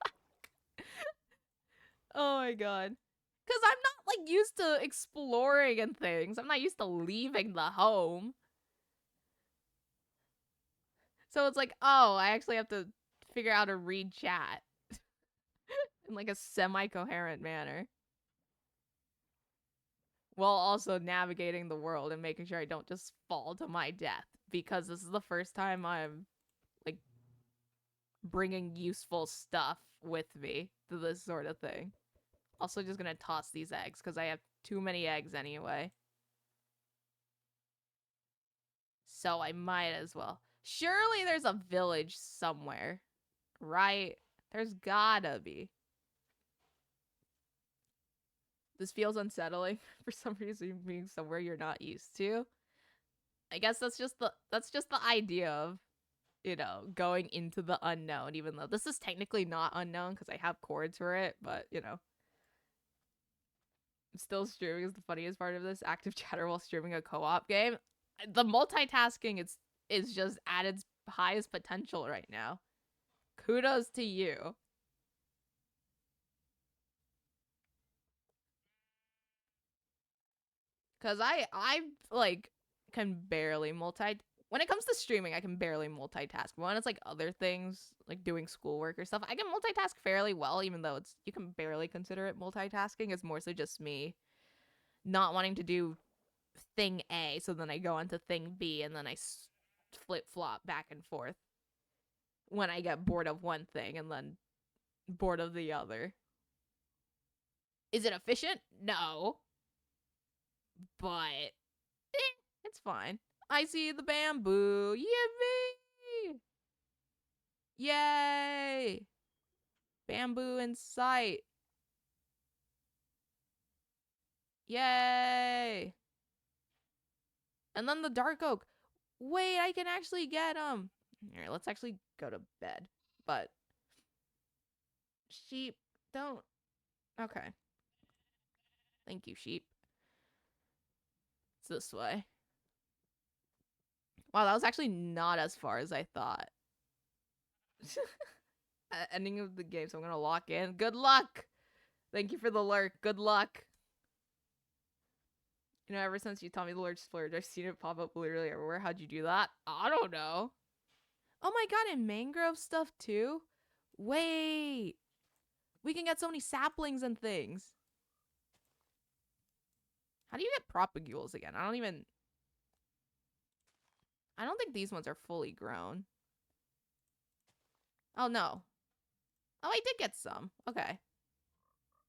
Oh my god. Because I'm not like used to exploring and things. I'm not used to leaving the home. So it's like, oh, I actually have to figure out how to read chat in like a semi-coherent manner. While also navigating the world and making sure I don't just fall to my death. Because this is the first time I'm like bringing useful stuff with me to this sort of thing. Also, just gonna toss these eggs because I have too many eggs anyway. So I might as well. Surely there's a village somewhere, right? There's gotta be. This feels unsettling for some reason, being somewhere you're not used to. I guess that's just the idea of, you know, going into the unknown, even though this is technically not unknown because I have chords for it, but you know. Still streaming is the funniest part of this. Active chatter while streaming a co-op game. The multitasking is just at its highest potential right now. Kudos to you. Cause I like can barely when it comes to streaming, I can barely multitask. When it's like other things, like doing schoolwork or stuff, I can multitask fairly well, even though you can barely consider it multitasking. It's more so just me not wanting to do thing A, so then I go on to thing B, and then I flip flop back and forth when I get bored of one thing and then bored of the other. Is it efficient? No, but it's fine. I see the bamboo. Yippee! Yay! Bamboo in sight. Yay! And then the dark oak. Wait, I can actually get them. Alright, let's actually go to bed. But sheep, don't. Okay. Thank you, sheep. It's this way. Wow, that was actually not as far as I thought. Ending of the game, so I'm gonna lock in. Good luck! Thank you for the lurk. Good luck. You know, ever since you taught me the Lord Splurge, I've seen it pop up literally everywhere. How'd you do that? I don't know. Oh my god, and mangrove stuff too? Wait. We can get so many saplings and things. How do you get propagules again? I don't think these ones are fully grown. Oh, no. Oh, I did get some. Okay.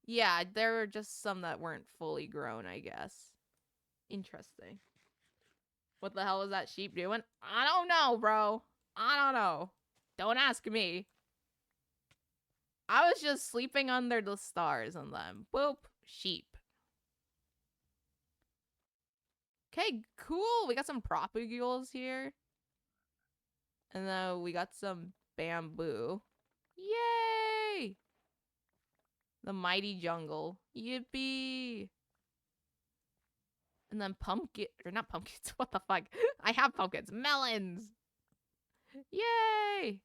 Yeah, there were just some that weren't fully grown, I guess. Interesting. What the hell was that sheep doing? I don't know, bro. I don't know. Don't ask me. I was just sleeping under the stars and then boop, sheep. Okay, cool. We got some propagules here. And then we got some bamboo. Yay! The mighty jungle. Yippee! And then pumpkin, or not pumpkins, what the fuck? I have pumpkins. Melons! Yay! Is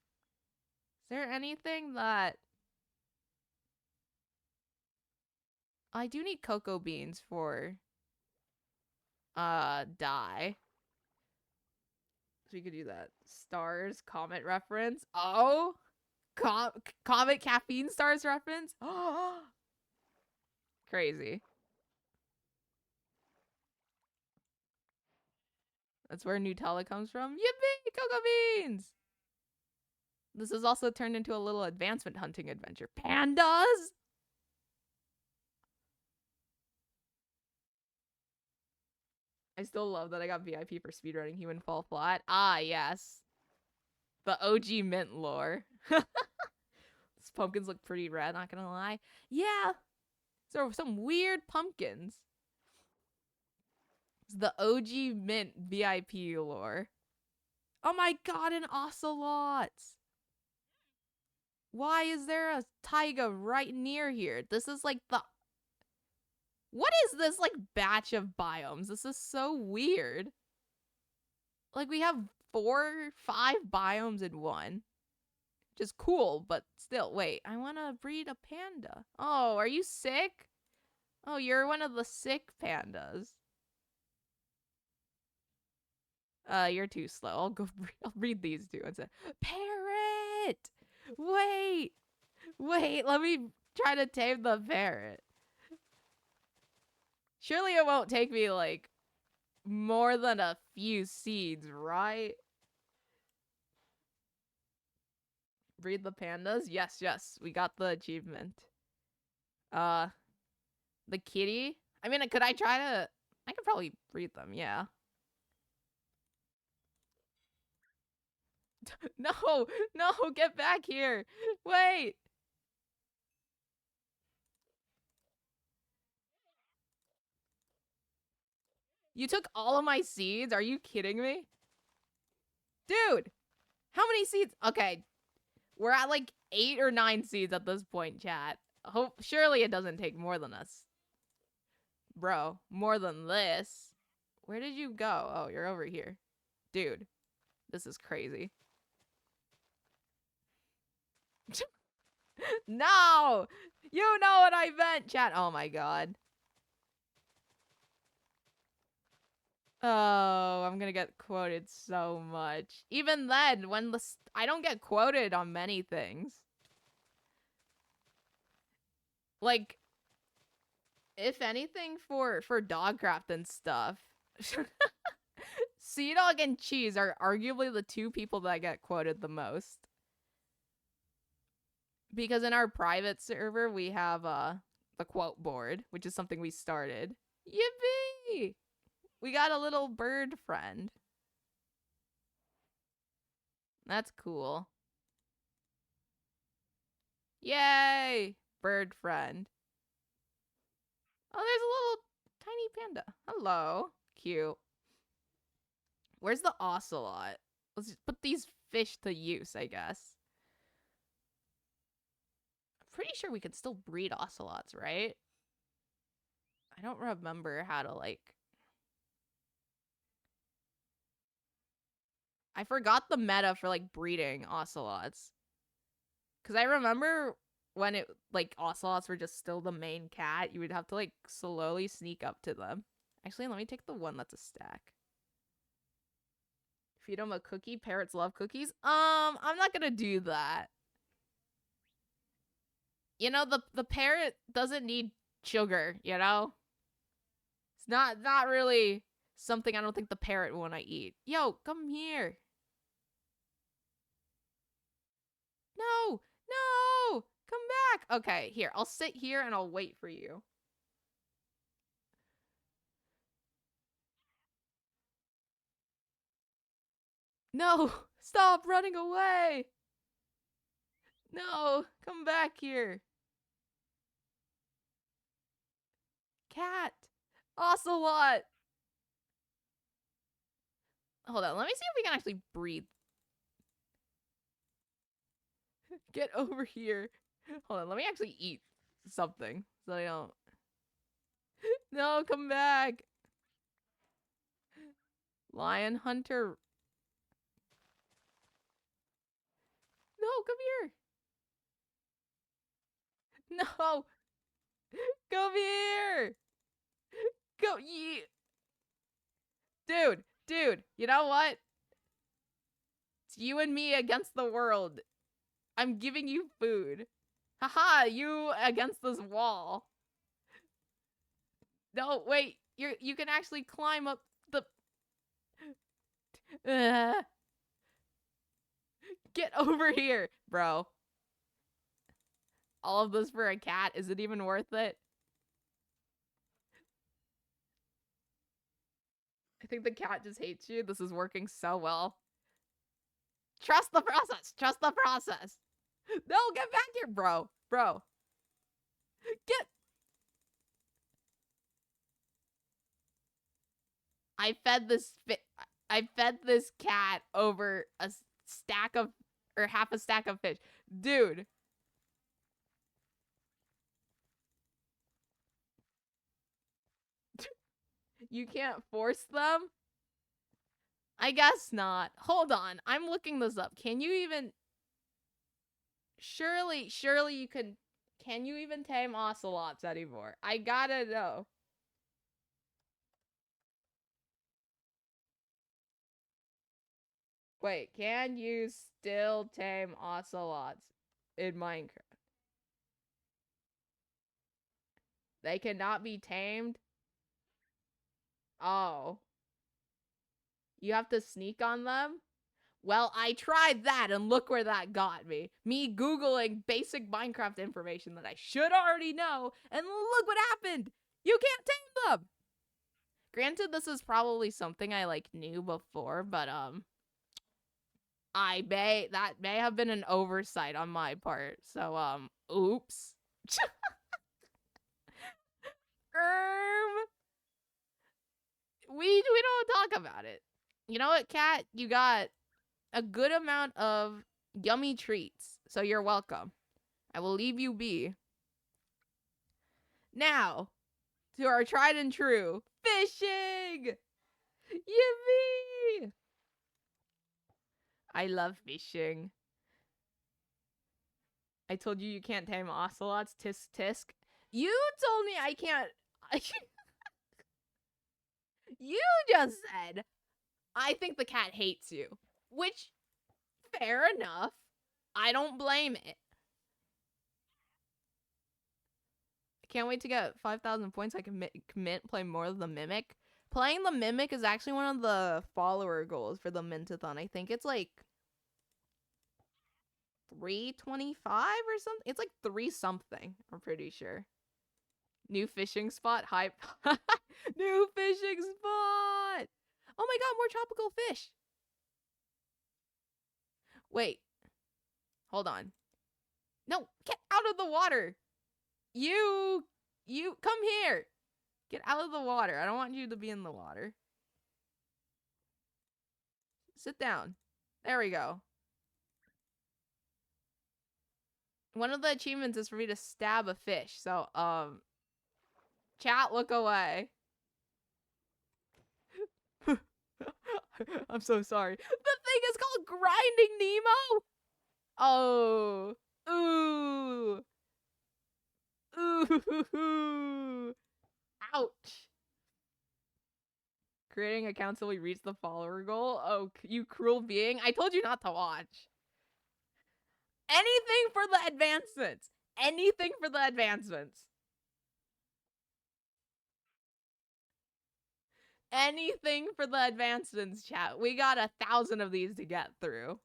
there anything that... I do need cocoa beans for, dye. So we could do that. Stars, comet reference. Oh! Comet caffeine stars reference? Oh! Crazy. That's where Nutella comes from. Yippee! Cocoa beans! This has also turned into a little advancement hunting adventure. Pandas? I still love that I got VIP for speedrunning Human Fall Flat. Ah, yes. The OG mint lore. These pumpkins look pretty red, not gonna lie. Yeah. So some weird pumpkins. It's the OG mint VIP lore. Oh my god, an ocelot! Why is there a taiga right near here? This is like the... What is this, like, batch of biomes? This is so weird. Like, we have 4, 5 biomes in one. Which is cool, but still. Wait, I want to breed a panda. Oh, are you sick? Oh, you're one of the sick pandas. You're too slow. I'll breed these two instead. Parrot! Wait! Wait, let me try to tame the parrot. Surely it won't take me, like, more than a few seeds, right? breed the pandas? Yes, yes. We got the achievement. Uh, the kitty? I mean, could I try to... I could probably breed them, yeah. No, no, get back here. Wait. You took all of my seeds? Are you kidding me? Dude, how many seeds? Okay, we're at like 8 or 9 seeds at this point, chat. Surely it doesn't take more than us. Bro, more than this. Where did you go? Oh, you're over here. Dude, this is crazy. No! You know what I meant, chat. Oh my god. Oh, I'm gonna get quoted so much. Even then, when I don't get quoted on many things. Like, if anything, for Dogcraft and stuff, Sea Dog and Cheese are arguably the two people that get quoted the most. Because in our private server, we have the quote board, which is something we started. Yippee! We got a little bird friend. That's cool. Yay! Bird friend. Oh, there's a little tiny panda. Hello. Cute. Where's the ocelot? Let's just put these fish to use, I guess. I'm pretty sure we could still breed ocelots, right? I don't remember how to, like... I forgot the meta for, like, breeding ocelots. Because I remember when it, like, ocelots were just still the main cat, you would have to, like, slowly sneak up to them. Actually, let me take the one that's a stack. Feed them a cookie. Parrots love cookies. I'm not gonna do that. You know, the parrot doesn't need sugar, you know? It's not really something I don't think the parrot will want to eat. Yo, come here. No, no, come back. Okay, here, I'll sit here and I'll wait for you. No, stop running away. No, come back here. Cat. Ocelot. Hold on, let me see if we can actually breathe. Get over here. Hold on, let me actually eat something so I don't... No, come back. Lion hunter. No, come here. No. Come here. Go. Dude, you know what? It's you and me against the world. I'm giving you food. Haha, you against this wall. No, wait. You can actually climb up the... Get over here, bro. All of this for a cat? Is it even worth it? I think the cat just hates you. This is working so well. Trust the process. Trust the process. No, get back here, bro. Bro. Get... I fed this cat over a stack of... or half a stack of fish. Dude. You can't force them? I guess not. Hold on. I'm looking this up. Can you even... Surely you can... Can you even tame ocelots anymore? I gotta know. Wait, can you still tame ocelots in Minecraft? They cannot be tamed? Oh. You have to sneak on them? Well, I tried that and look where that got me. Me Googling basic Minecraft information that I should already know, and look what happened! You can't tame them! Granted, this is probably something I like knew before, but that may have been an oversight on my part. So oops. We don't talk about it. You know what, Cat? You got a good amount of yummy treats, so you're welcome. I will leave you be. Now, to our tried and true fishing! Yippee! I love fishing. I told you can't tame ocelots, tisk tisk. You told me I can't. You just said, I think the cat hates you. Which, fair enough. I don't blame it. I can't wait to get 5,000 points. I can play more of the Mimic. Playing the Mimic is actually one of the follower goals for the Mint-A-Thon. I think it's like 325 or something. It's like 3 something, I'm pretty sure. New fishing spot hype. New fishing spot. Oh my god, more tropical fish. Wait. Hold on. No, get out of the water. You come here. Get out of the water. I don't want you to be in the water. Sit down. There we go. One of the achievements is for me to stab a fish. So, chat, look away. I'm so sorry. The thing is called Grinding Nemo. Oh. Ooh. Ooh. Ouch. Creating accounts till we reach the follower goal. Oh, you cruel being. I told you not to watch. Anything for the advancements. Anything for the advancements. Anything for the advancements, chat. We got 1,000 of these to get through.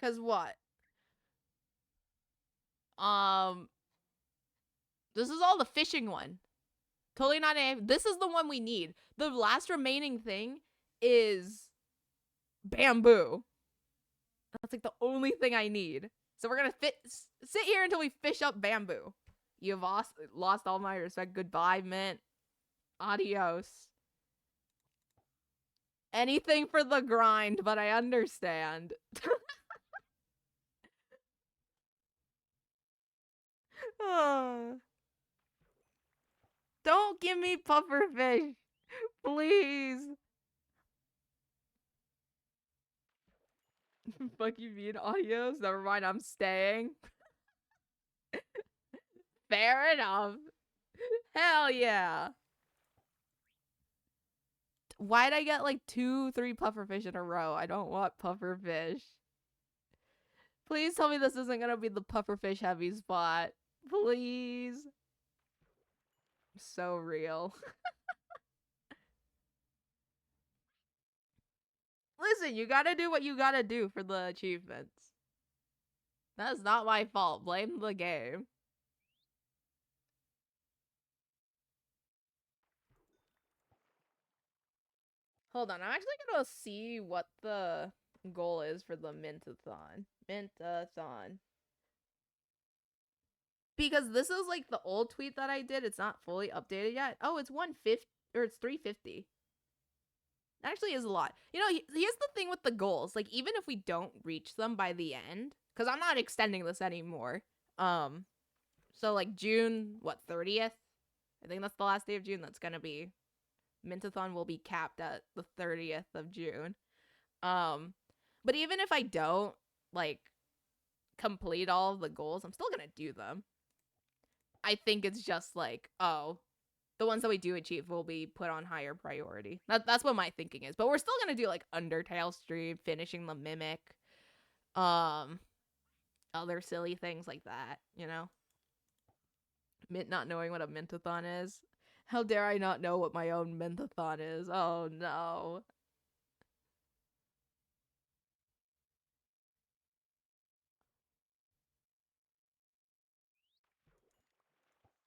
Cause what? This is all the fishing one. Totally not a. This is the one we need. The last remaining thing is bamboo. That's like the only thing I need. So we're gonna sit here until we fish up bamboo. You've lost all my respect. Goodbye, Mint. Adios. Anything for the grind, but I understand. Don't give me pufferfish. Please. Fuck you, mean audios. Never mind, I'm staying. Fair enough. Hell yeah. Why'd I get like 2-3 pufferfish in a row? I don't want pufferfish. Please tell me this isn't gonna be the pufferfish heavy spot. Please. So real. Listen, you gotta do what you gotta do for the achievements. That's not my fault. Blame the game. Hold on, I'm actually gonna see what the goal is for the Mint-A-Thon. Mint-A-Thon. Because this is like the old tweet that I did. It's not fully updated yet. Oh, it's 150 or it's 350. That actually is a lot. You know, here's the thing with the goals. Like, even if we don't reach them by the end, because I'm not extending this anymore. So like June, what, 30th? I think that's the last day of June. That's gonna be Mint-A-Thon will be capped at the 30th of June. But even if I don't like complete all of the goals, I'm still gonna do them. I think it's just like, oh, the ones that we do achieve will be put on higher priority. That's what my thinking is. But we're still gonna do like Undertale stream, finishing the Mimic, other silly things like that, you know? Mint not knowing what a Mint-A-Thon is. How dare I not know what my own Mint-A-Thon is? Oh no.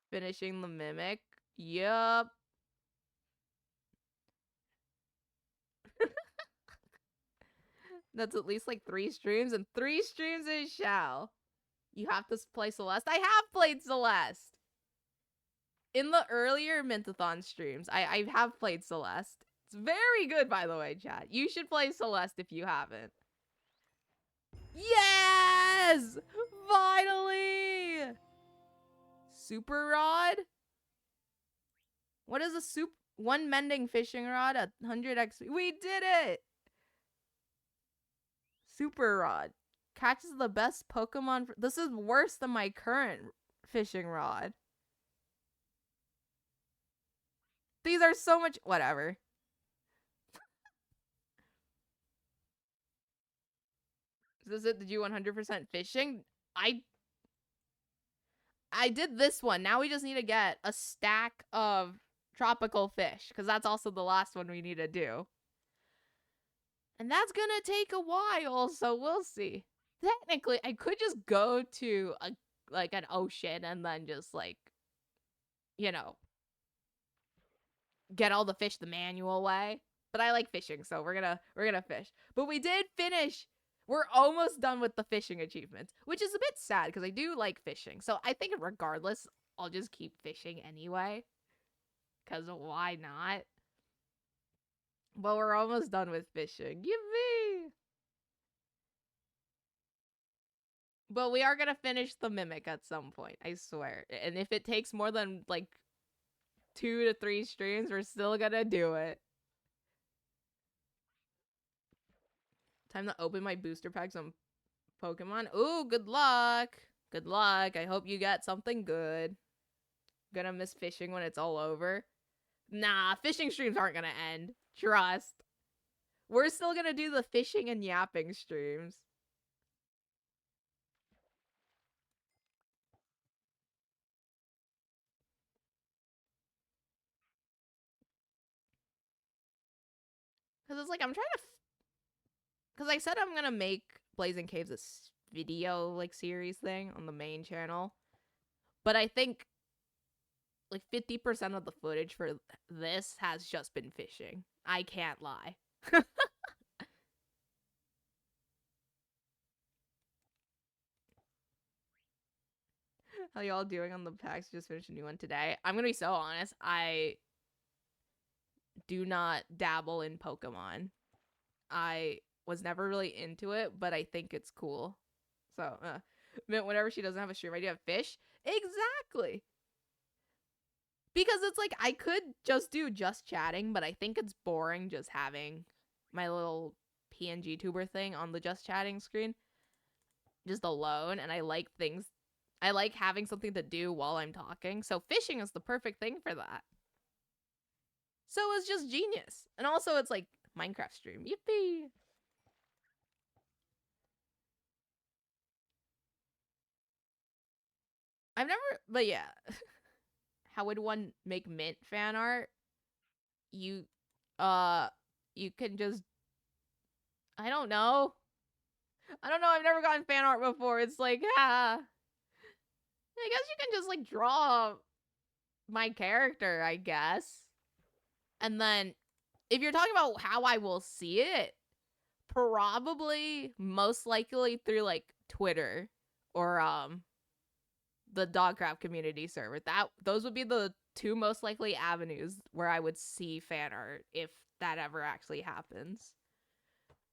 Finishing the mimic. Yup. That's at least like 3 streams, and 3 streams it shall. You have to play Celeste. I have played Celeste. In the earlier Mint-A-Thon streams, I have played Celeste. It's very good, by the way, chat. You should play Celeste if you haven't. Yes! Finally! Super rod? What is a one mending fishing rod at 100 XP? We did it! Super rod. Catches the best Pokemon. This is worse than my current fishing rod. These are so much. Whatever. Is this it? Did you 100% fishing? I did this one. Now we just need to get a stack of tropical fish, because that's also the last one we need to do. And that's gonna take a while, so we'll see. Technically, I could just go to an ocean and then just you know, get all the fish the manual way. But I like fishing, so we're gonna fish. But we did finish. We're almost done with the fishing achievements, which is a bit sad because I do like fishing. So I think regardless, I'll just keep fishing anyway. Because why not? But we're almost done with fishing. Yippee! But we are gonna finish the mimic at some point, I swear. And if it takes more than 2 to 3 streams, we're still gonna do it. Time to open my booster packs on Pokemon. Ooh, good luck. Good luck. I hope you get something good. Gonna miss fishing when it's all over. Nah, fishing streams aren't gonna end. Trust. We're still gonna do the fishing and yapping streams. Because it's I'm trying to... Because I said I'm gonna make Blazing Caves a video, series thing on the main channel. But I think 50% of the footage for this has just been fishing. I can't lie. How y'all doing on the packs? Just finished a new one today. I'm gonna be so honest. I do not dabble in Pokemon. I was never really into it, but I think it's cool. So, whenever she doesn't have a stream, I do have fish. Exactly. Because it's I could just do just chatting, but I think it's boring just having my little PNG tuber thing on the just chatting screen just alone. And I like having something to do while I'm talking. So fishing is the perfect thing for that. So it's just genius. And also it's Minecraft stream. Yippee! I've never, but yeah. How would one make Mint fan art? You can just, I don't know. I've never gotten fan art before. It's I guess you can just draw my character, I guess. And then if you're talking about how I will see it, probably most likely through Twitter or the Dogcraft community server. Those would be the 2 most likely avenues where I would see fan art if that ever actually happens.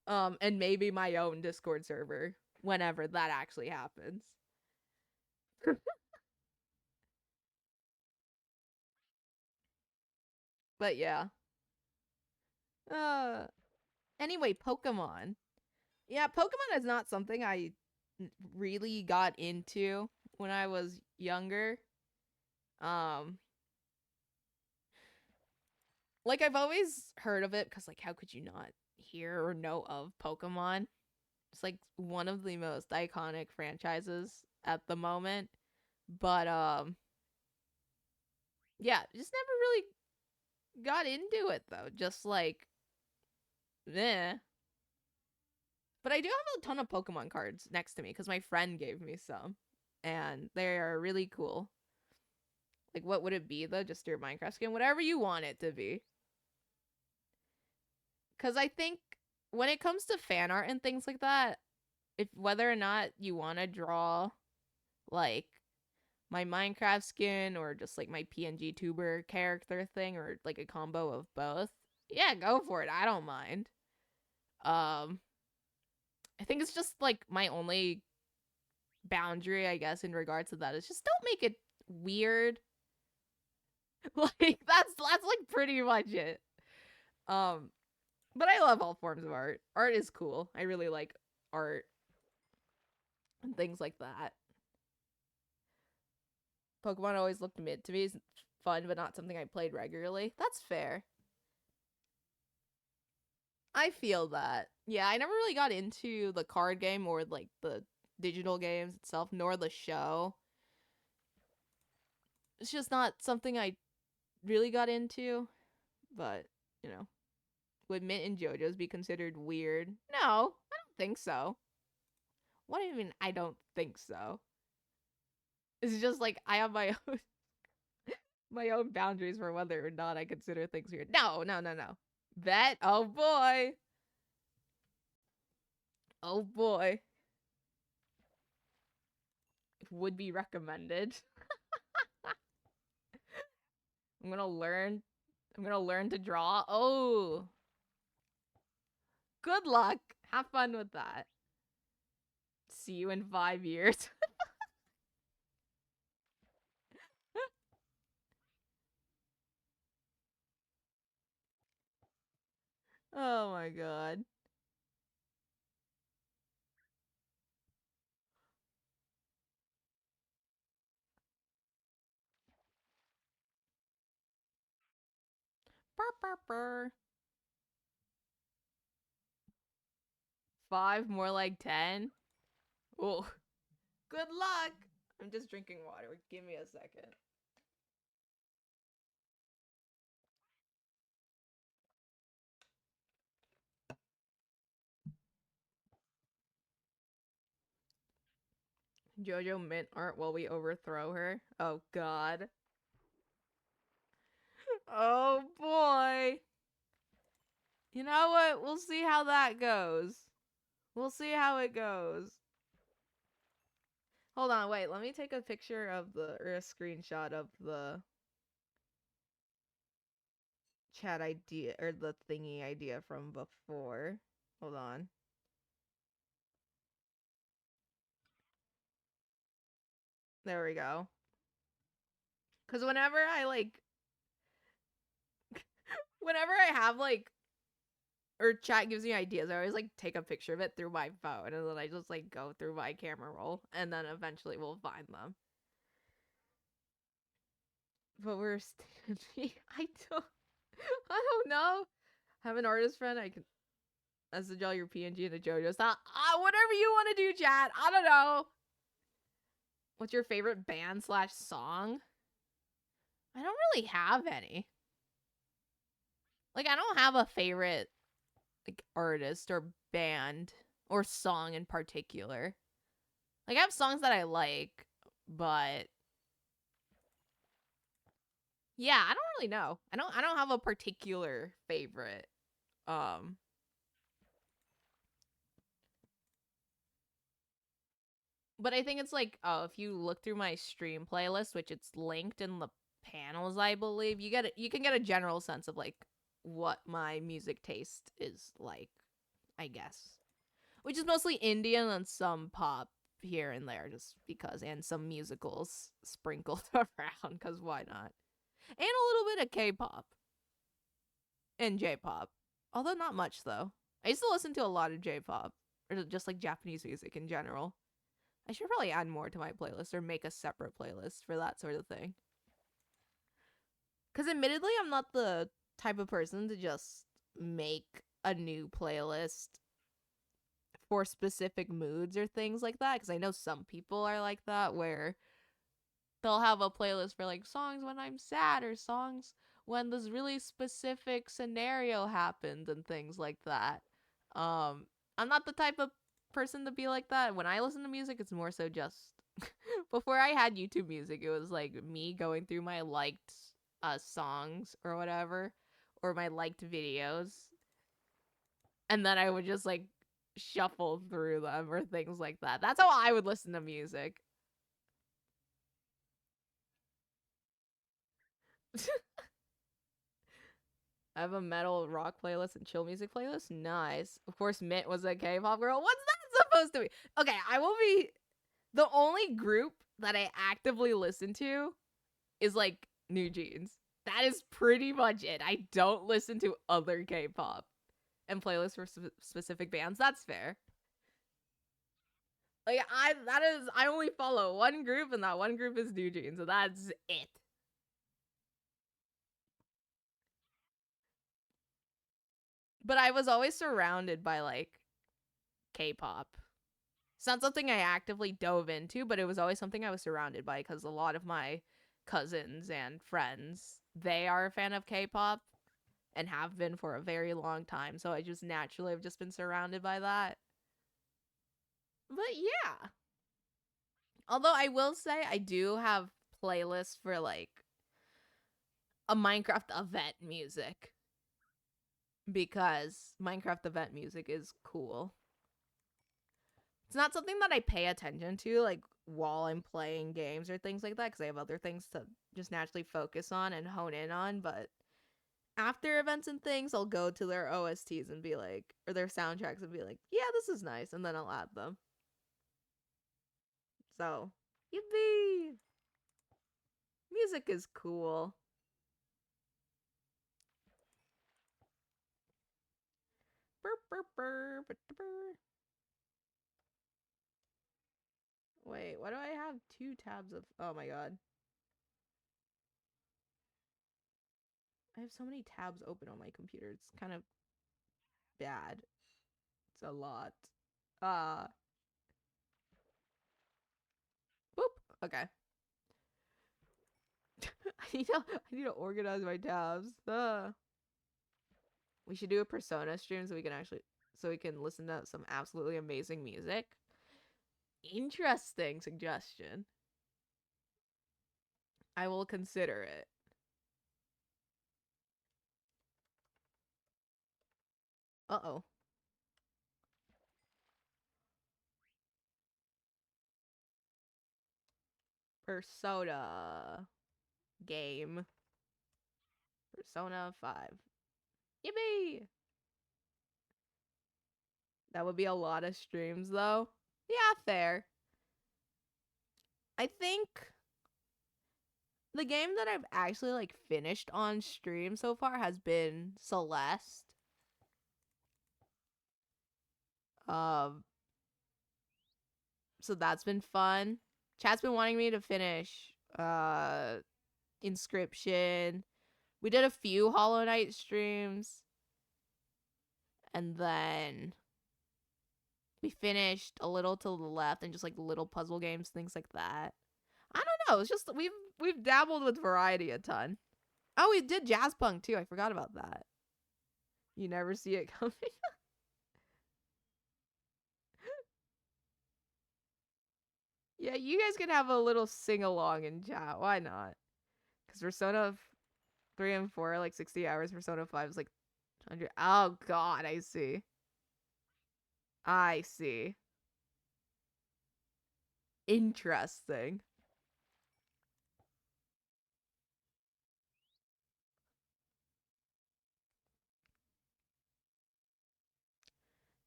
And maybe my own Discord server whenever that actually happens. But yeah. Anyway, Pokemon. Yeah, Pokemon is not something I really got into when I was younger. I've always heard of it because how could you not hear or know of Pokemon? It's one of the most iconic franchises at the moment. But Yeah, just never really got into it though. Just like, eh. But I do have a ton of Pokemon cards next to me because my friend gave me some, and they are really cool. Like, what would it be though? Just your Minecraft skin, whatever you want it to be. Because I think when it comes to fan art and things like that, if whether or not you want to draw like my Minecraft skin or just like my PNG tuber character thing or like a combo of both, yeah, go for it. I don't mind. Um, I think it's just like my only boundary, I guess, in regards to that is just don't make it weird. Like that's like pretty much it. Um, but I love all forms of art. Art is cool. I really like art and things like that. Pokemon always looked mid to me. It's fun, but not something I played regularly. That's fair. I feel that. Yeah, I never really got into the card game or like the digital games itself, nor the show. It's just not something I really got into. But, you know, would Mint and JoJo's be considered weird? No, I don't think so. What do you mean I don't think so? It's just like I have my own my own boundaries for whether or not I consider things weird. No, no, no, no. Bet. Oh boy. Oh boy. Would be recommended. I'm gonna learn. I'm gonna learn to draw. Oh, good luck. Have fun with that. See you in 5 years. Oh my god. Burr, burr, burr. 5, more like 10. Oh, good luck. I'm just drinking water. Give me a second. Jojo mint art while we overthrow her. Oh god. Oh boy. You know what? We'll see how that goes. We'll see how it goes. Hold on, wait. Let me take a picture of the or a screenshot of the chat idea or the thingy idea from before. Hold on. There we go. Cuz whenever I have like or chat gives me ideas, I always like take a picture of it through my phone and then I just like go through my camera roll and then eventually we'll find them. But we're stingy. I don't know. Have an artist friend I can message all your PNG and a JoJo style. Whatever you want to do, chat. I don't know. What's your favorite band slash song? I don't really have any. Like I don't have a favorite like artist or band or song in particular. Like I have songs that I like, but yeah, I don't really know. I don't have a particular favorite. Um but I think it's like if you look through my stream playlist, which it's linked in the panels, I believe, you can get a general sense of like what my music taste is like, I guess. Which is mostly Indian and some pop here and there, just because, and some musicals sprinkled around, because why not? And a little bit of K-pop and J-pop, although not much though. I used to listen to a lot of J-pop or just like Japanese music in general. I should probably add more to my playlist or make a separate playlist for that sort of thing. Because admittedly, I'm not the type of person to just make a new playlist for specific moods or things like that. Because I know some people are like that, where they'll have a playlist for like songs when I'm sad or songs when this really specific scenario happens and things like that. Um, I'm not the type of person to be like that. When I listen to music, it's more so just before I had YouTube music, it was like me going through my liked songs or whatever, or my liked videos, and then I would just like shuffle through them or things like that. That's how I would listen to music. I have a metal rock playlist and chill music playlist. Nice. Of course, Mint was a K-pop girl. What's that supposed to be? Okay, I will be the only group that I actively listen to is like New Jeans. That is pretty much it. I don't listen to other K-pop and playlists for specific bands. That's fair. Like I only follow one group and that one group is New Jeans, so that's it. But I was always surrounded by like K-pop. It's not something I actively dove into, but it was always something I was surrounded by because a lot of my cousins and friends, they are a fan of K-pop and have been for a very long time. So I just naturally have just been surrounded by that. But yeah. Although I will say I do have playlists for like a Minecraft event music because Minecraft event music is cool. It's not something that I pay attention to like while I'm playing games or things like that because I have other things to just naturally focus on and hone in on, but after events and things, I'll go to their OSTs and be like, or their soundtracks and be like, yeah, this is nice, and then I'll add them. So, yippee! Music is cool. Burr, burr, burr, burr, burr. Wait, why do I have two tabs of? Oh my god. I have so many tabs open on my computer. It's kind of bad. It's a lot. Uh, boop. Okay. I need to organize my tabs. We should do a Persona stream so we can listen to some absolutely amazing music. Interesting suggestion. I will consider it. Uh-oh. Persona game. Persona 5. Yippee! That would be a lot of streams though. Yeah, fair. I think the game that I've actually like finished on stream so far has been Celeste. Um so that's been fun. Chat's been wanting me to finish Inscription. We did a few Hollow Knight streams. And then we finished a little to the left and just like little puzzle games, things like that. I don't know. It's just we've dabbled with variety a ton. Oh, we did jazz punk too. I forgot about that. You never see it coming. Yeah, you guys can have a little sing along in chat. Why not? Because Persona 3 and 4 are like 60 hours. Persona 5 is like 100. Oh god, I see. I see. Interesting.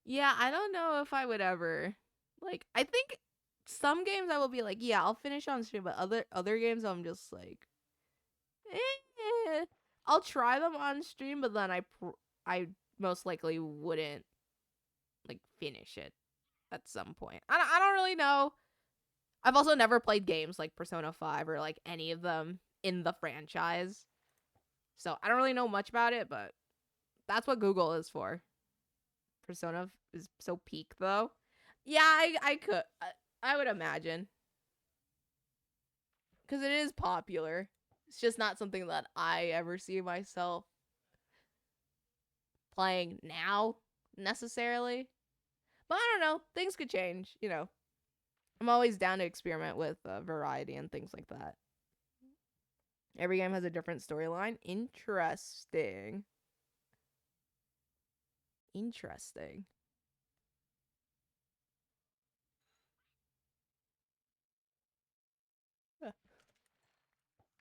Yeah, I don't know if I would ever like I think some games I will be like, yeah, I'll finish on stream, but other games I'm just like eh. I'll try them on stream, but then I most likely wouldn't like finish it at some point. I don't really know. I've also never played games like Persona 5 or like any of them in the franchise. So I don't really know much about it, but that's what Google is for. Persona is so peak though. Yeah, I could. I would imagine. Because it is popular. It's just not something that I ever see myself playing now, necessarily. But I don't know. Things could change, you know. I'm always down to experiment with variety and things like that. Every game has a different storyline. Interesting. Interesting.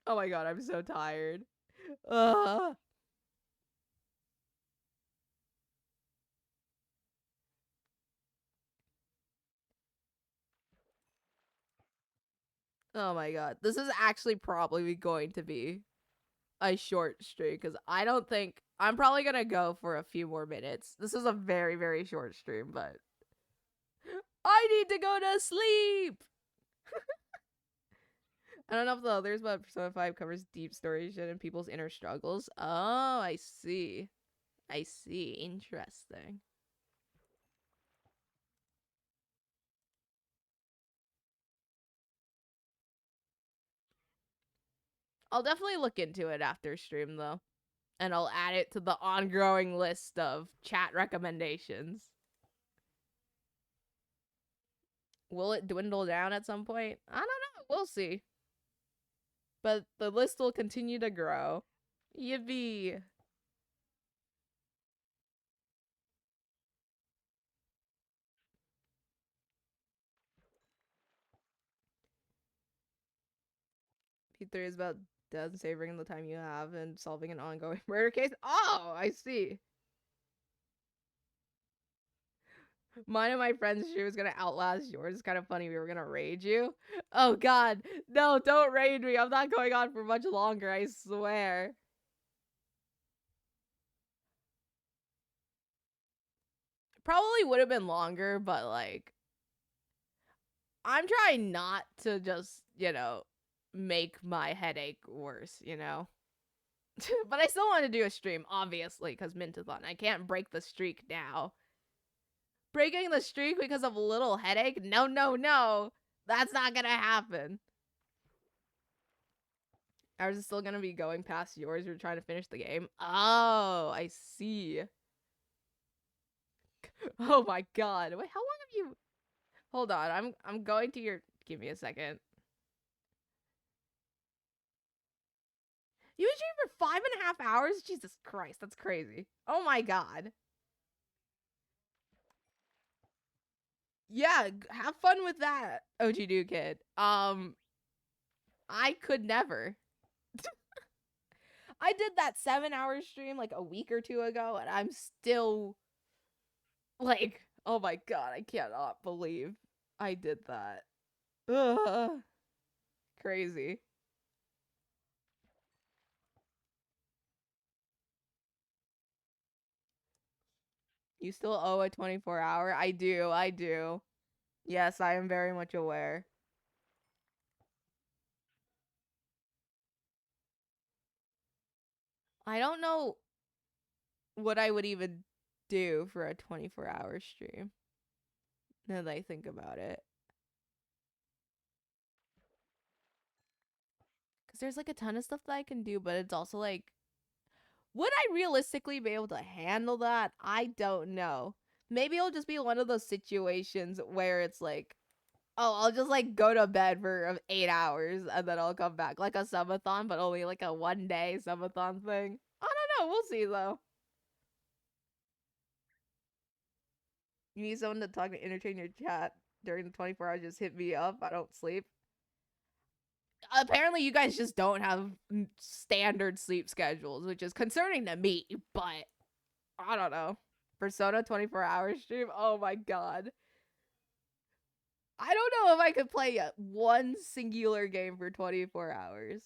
Oh my god, I'm so tired. Ugh. Oh my god. This is actually probably going to be a short stream because I don't think I'm probably gonna go for a few more minutes. This is a very, very short stream, but I need to go to sleep. I don't know if the others, but Persona 5 covers deep story shit and people's inner struggles. Oh, I see. I see. Interesting. I'll definitely look into it after stream though. And I'll add it to the ongoing list of chat recommendations. Will it dwindle down at some point? I don't know. We'll see. But the list will continue to grow. Yippee. P3 is about death and savoring the time you have and solving an ongoing murder case. Oh, I see. Mine and my friend's she was gonna outlast yours. It's kind of funny. We were gonna raid you. Oh god, no! Don't raid me. I'm not going on for much longer. I swear. Probably would have been longer, but like, I'm trying not to just make my headache worse. But I still want to do a stream, obviously, because Mint-A-Thon. I can't break the streak now. Breaking the streak because of a little headache? No, no, no. That's not gonna happen. Ours is still gonna be going past yours. You're trying to finish the game. Oh, I see. Oh my god. Wait, how long have you? Hold on. I'm going to your. Give me a second. You streamed for 5.5 hours? Jesus Christ, that's crazy. Oh my god. Yeah, have fun with that, OG New Kid. I could never. I did that 7 hour stream like a week or two ago, and I'm still like, oh my god, I cannot believe I did that. Ugh, crazy. You still owe a 24 hour? I do, I do. Yes, I am very much aware. I don't know what I would even do for a 24-hour stream. Now that I think about it. Because there's like a ton of stuff that I can do, but it's also like, would I realistically be able to handle that? I don't know. Maybe it'll just be one of those situations where it's like, oh, I'll just like go to bed for 8 hours and then I'll come back. Like a subathon, but only like a 1 day subathon thing. I don't know. We'll see though. You need someone to talk to entertain your chat during the 24 hours. Just hit me up. I don't sleep. Apparently, you guys just don't have standard sleep schedules, which is concerning to me, but I don't know. Persona 24-hour stream? Oh my god. I don't know if I could play one singular game for 24 hours.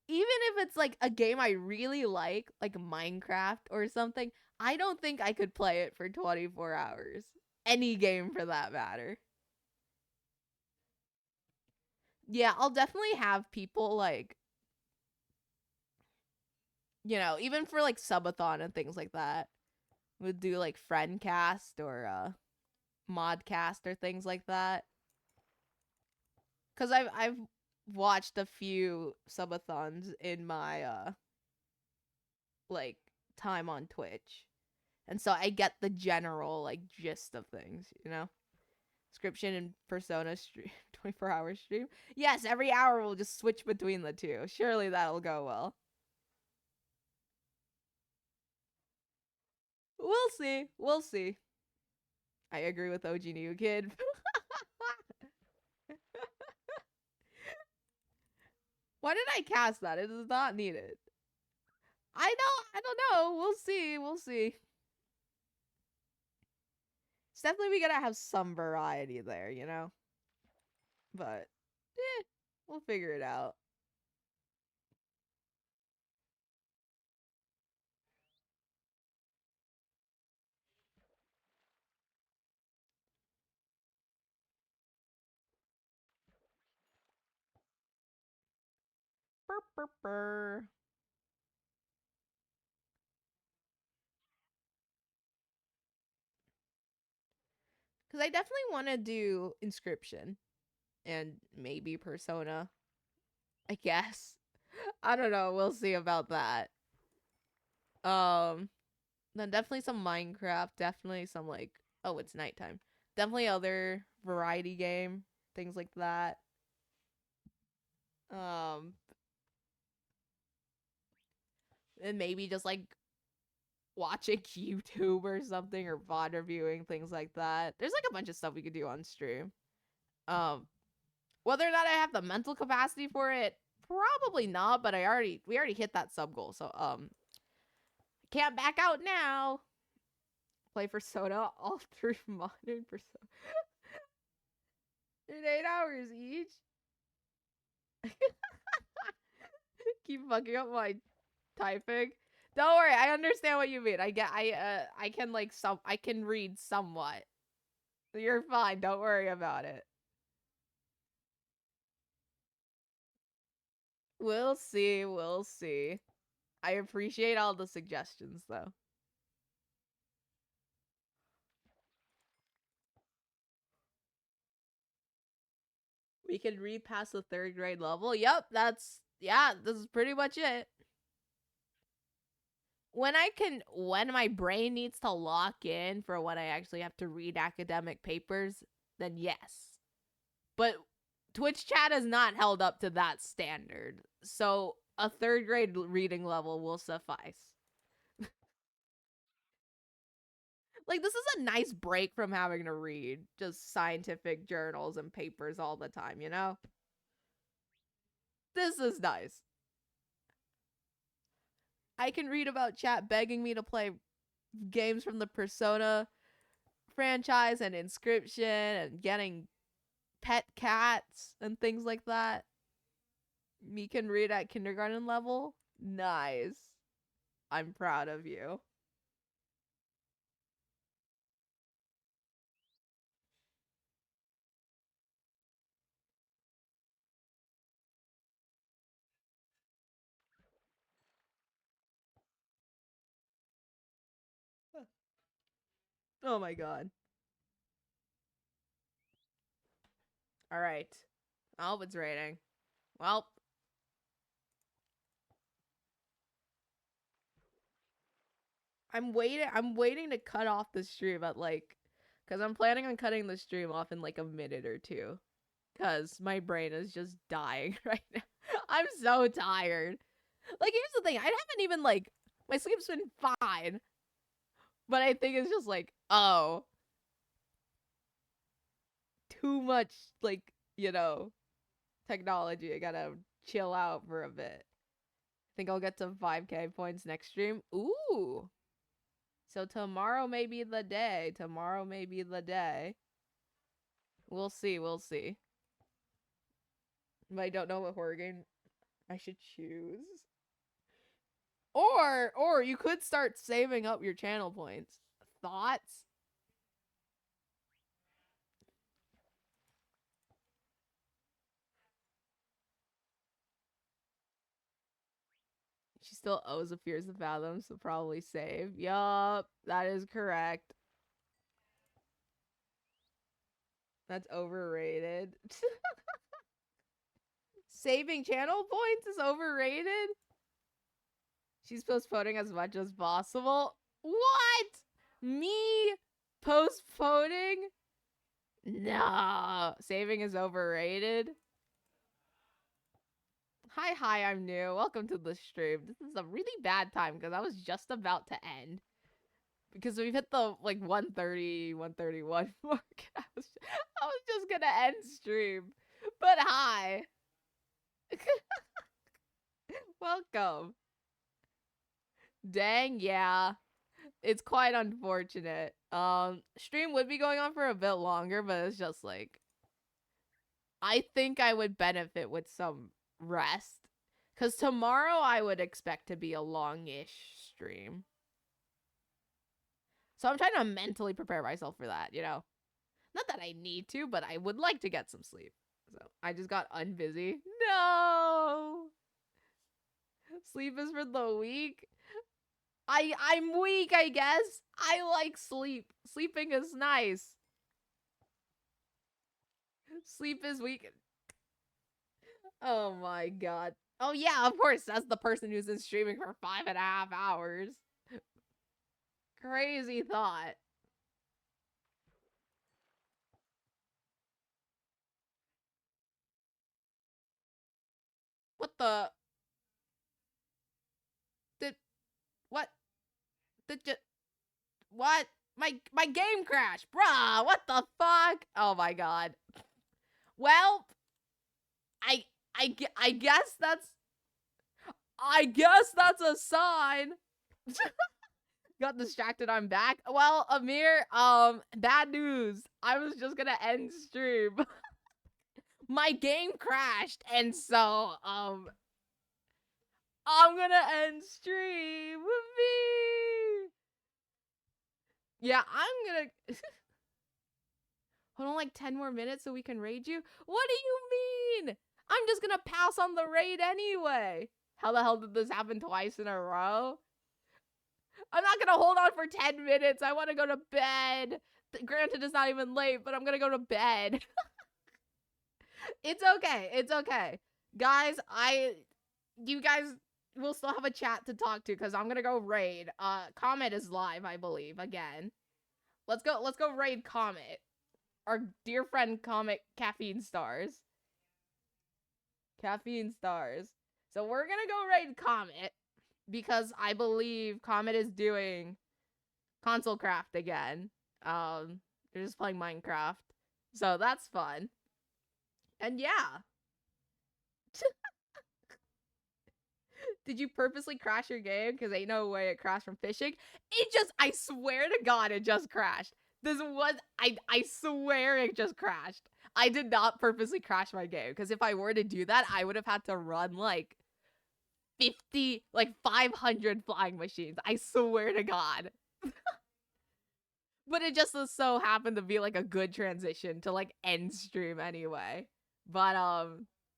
Even if it's like a game I really like Minecraft or something, I don't think I could play it for 24 hours. Any game for that matter. Yeah, I'll definitely have people like, even for like subathon and things like that, would do like friend cast or mod cast or things like that. Cuz I've watched a few subathons in my like time on Twitch. And so I get the general like gist of things, you know? Description and persona stream 24-hour stream. Yes, every hour we'll just switch between the two. Surely that'll go well. We'll see. We'll see. I agree with OG New Kid. Why did I cast that? It is not needed. I don't know. We'll see. We'll see. It's definitely we gotta have some variety there, you know? But we'll figure it out. Burr, burr, burr. Because I definitely want to do Inscription and maybe Persona, I guess. I don't know. We'll see about that. Um, then definitely some Minecraft. Definitely some like, oh, it's nighttime. Definitely other variety game things like that. Um, and maybe just like watching YouTube or something or VOD reviewing things like that. There's like a bunch of stuff we could do on stream. Um, whether or not I have the mental capacity for it, probably not. But we already hit that sub goal, so can't back out now. Play Persona all through modern Persona in 8 hours each. Keep fucking up my typing. Don't worry, I understand what you mean. I can like I can read somewhat. You're fine. Don't worry about it. We'll see. We'll see. I appreciate all the suggestions though. We can read past the third grade level. Yep, this is pretty much it. When my brain needs to lock in for when I actually have to read academic papers, then yes. But Twitch chat is not held up to that standard. So a third grade reading level will suffice. Like, this is a nice break from having to read just scientific journals and papers all the time, you know? This is nice. I can read about chat begging me to play games from the Persona franchise and Inscription and getting pet cats and things like that. Me can read at kindergarten level. Nice. I'm proud of you. Oh my god. All right. I hope it's raining. Well, I'm waiting to cut off the stream at like, cause I'm planning on cutting the stream off in like a minute or two, cause my brain is just dying right now. I'm so tired. Like, here's the thing: I haven't even like my sleep's been fine, but I think it's just like, oh, too much like technology. I gotta chill out for a bit. I think I'll get to 5K points next stream. Ooh. So tomorrow may be the day. Tomorrow may be the day. We'll see. We'll see. But I don't know what horror game I should choose. Or you could start saving up your channel points. Thoughts? She still owes a Fears of Fathom, so probably save. Yup, that is correct. That's overrated. Saving channel points is overrated? She's postponing as much as possible. What? Me postponing? No. Saving is overrated. Hi, I'm new. Welcome to the stream. This is a really bad time because I was just about to end. Because we've hit the like 130, 131 mark. I was just gonna end stream. But hi. Welcome. Dang, yeah. It's quite unfortunate. Stream would be going on for a bit longer, but it's just like I think I would benefit with some rest. Cause tomorrow I would expect to be a long-ish stream. So I'm trying to mentally prepare myself for that, you know? Not that I need to, but I would like to get some sleep. So I just got unbusy. No! Sleep is for the weak. I'm weak, I guess. I like sleep. Sleeping is nice. Sleep is weak. Oh my god. Oh yeah, of course. That's the person who's been streaming for 5.5 hours. Crazy thought. What the? Did what? Did what? My game crashed, bruh. What the fuck? Oh my god. Well, I guess that's a sign. Got distracted. I'm back. Well, Amir, bad news. I was just gonna end stream. My game crashed, and so I'm gonna end stream with me. Yeah, I'm gonna hold on like 10 more minutes so we can raid you. What do you mean? I'm just gonna pass on the raid anyway. How the hell did this happen twice in a row? I'm not gonna hold on for 10 minutes. I want to go to bed. Granted, it's not even late, but I'm gonna go to bed. It's okay. It's okay. Guys, you guys will still have a chat to talk to because I'm gonna go raid. Comet is live, I believe, again. Let's go raid Comet. Our dear friend Comet Caffeine Stars. Caffeine Stars. So we're gonna go raid Comet because I believe Comet is doing console craft again. They're just playing Minecraft. So that's fun. And yeah. Did you purposely crash your game? Because ain't no way it crashed from fishing. It just, I swear to God, it just crashed. This was, I swear it just crashed. I did not purposely crash my game. Because if I were to do that, I would have had to run like 50, like 500 flying machines. I swear to God. But it just so happened to be like a good transition to like end stream anyway. But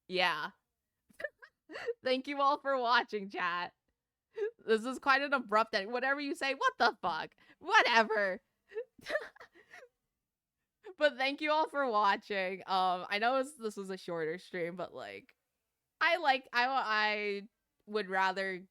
yeah. Thank you all for watching, chat. This is quite an abrupt ending. Whatever you say, what the fuck? Whatever. But thank you all for watching. I know this was a shorter stream, but like I would rather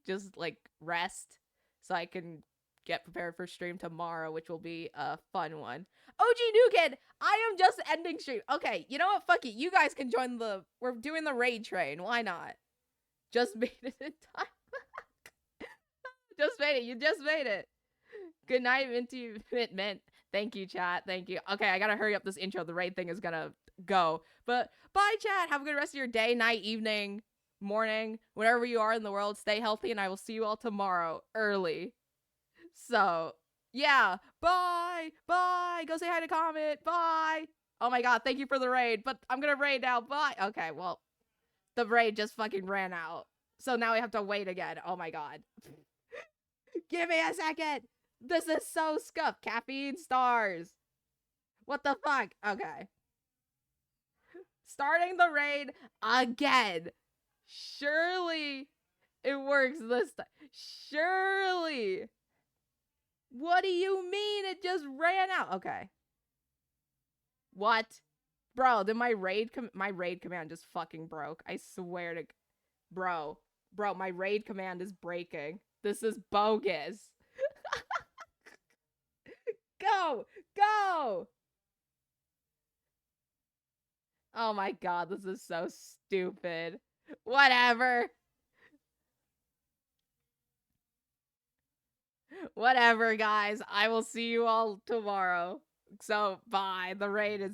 just like rest so I can get prepared for stream tomorrow, which will be a fun one. OG New Kid, I am just ending stream. Okay, you know what? Fuck it. You guys can join we're doing the raid train. Why not? Just made it in time. Just made it. You just made it. Good night, Minty Mint. Thank you, chat. Thank you. Okay, I gotta hurry up this intro. The raid thing is gonna go. But bye, chat. Have a good rest of your day, night, evening, morning, wherever you are in the world. Stay healthy, and I will see you all tomorrow early. So, yeah. Bye. Bye. Go say hi to Comet. Bye. Oh my god, thank you for the raid. But I'm gonna raid now. Bye. Okay, well, the raid just fucking ran out. So now we have to wait again. Oh my god. Give me a second. This is so scuffed. Caffeine Stars. What the fuck? Okay. Starting the raid again. Surely it works this time. Surely. What do you mean it just ran out? Okay. What? Bro, then my raid command just fucking broke. I swear to bro. Bro, my raid command is breaking. This is bogus. Go! Go! Oh my god, this is so stupid. Whatever. Whatever, guys. I will see you all tomorrow. So, bye. The raid is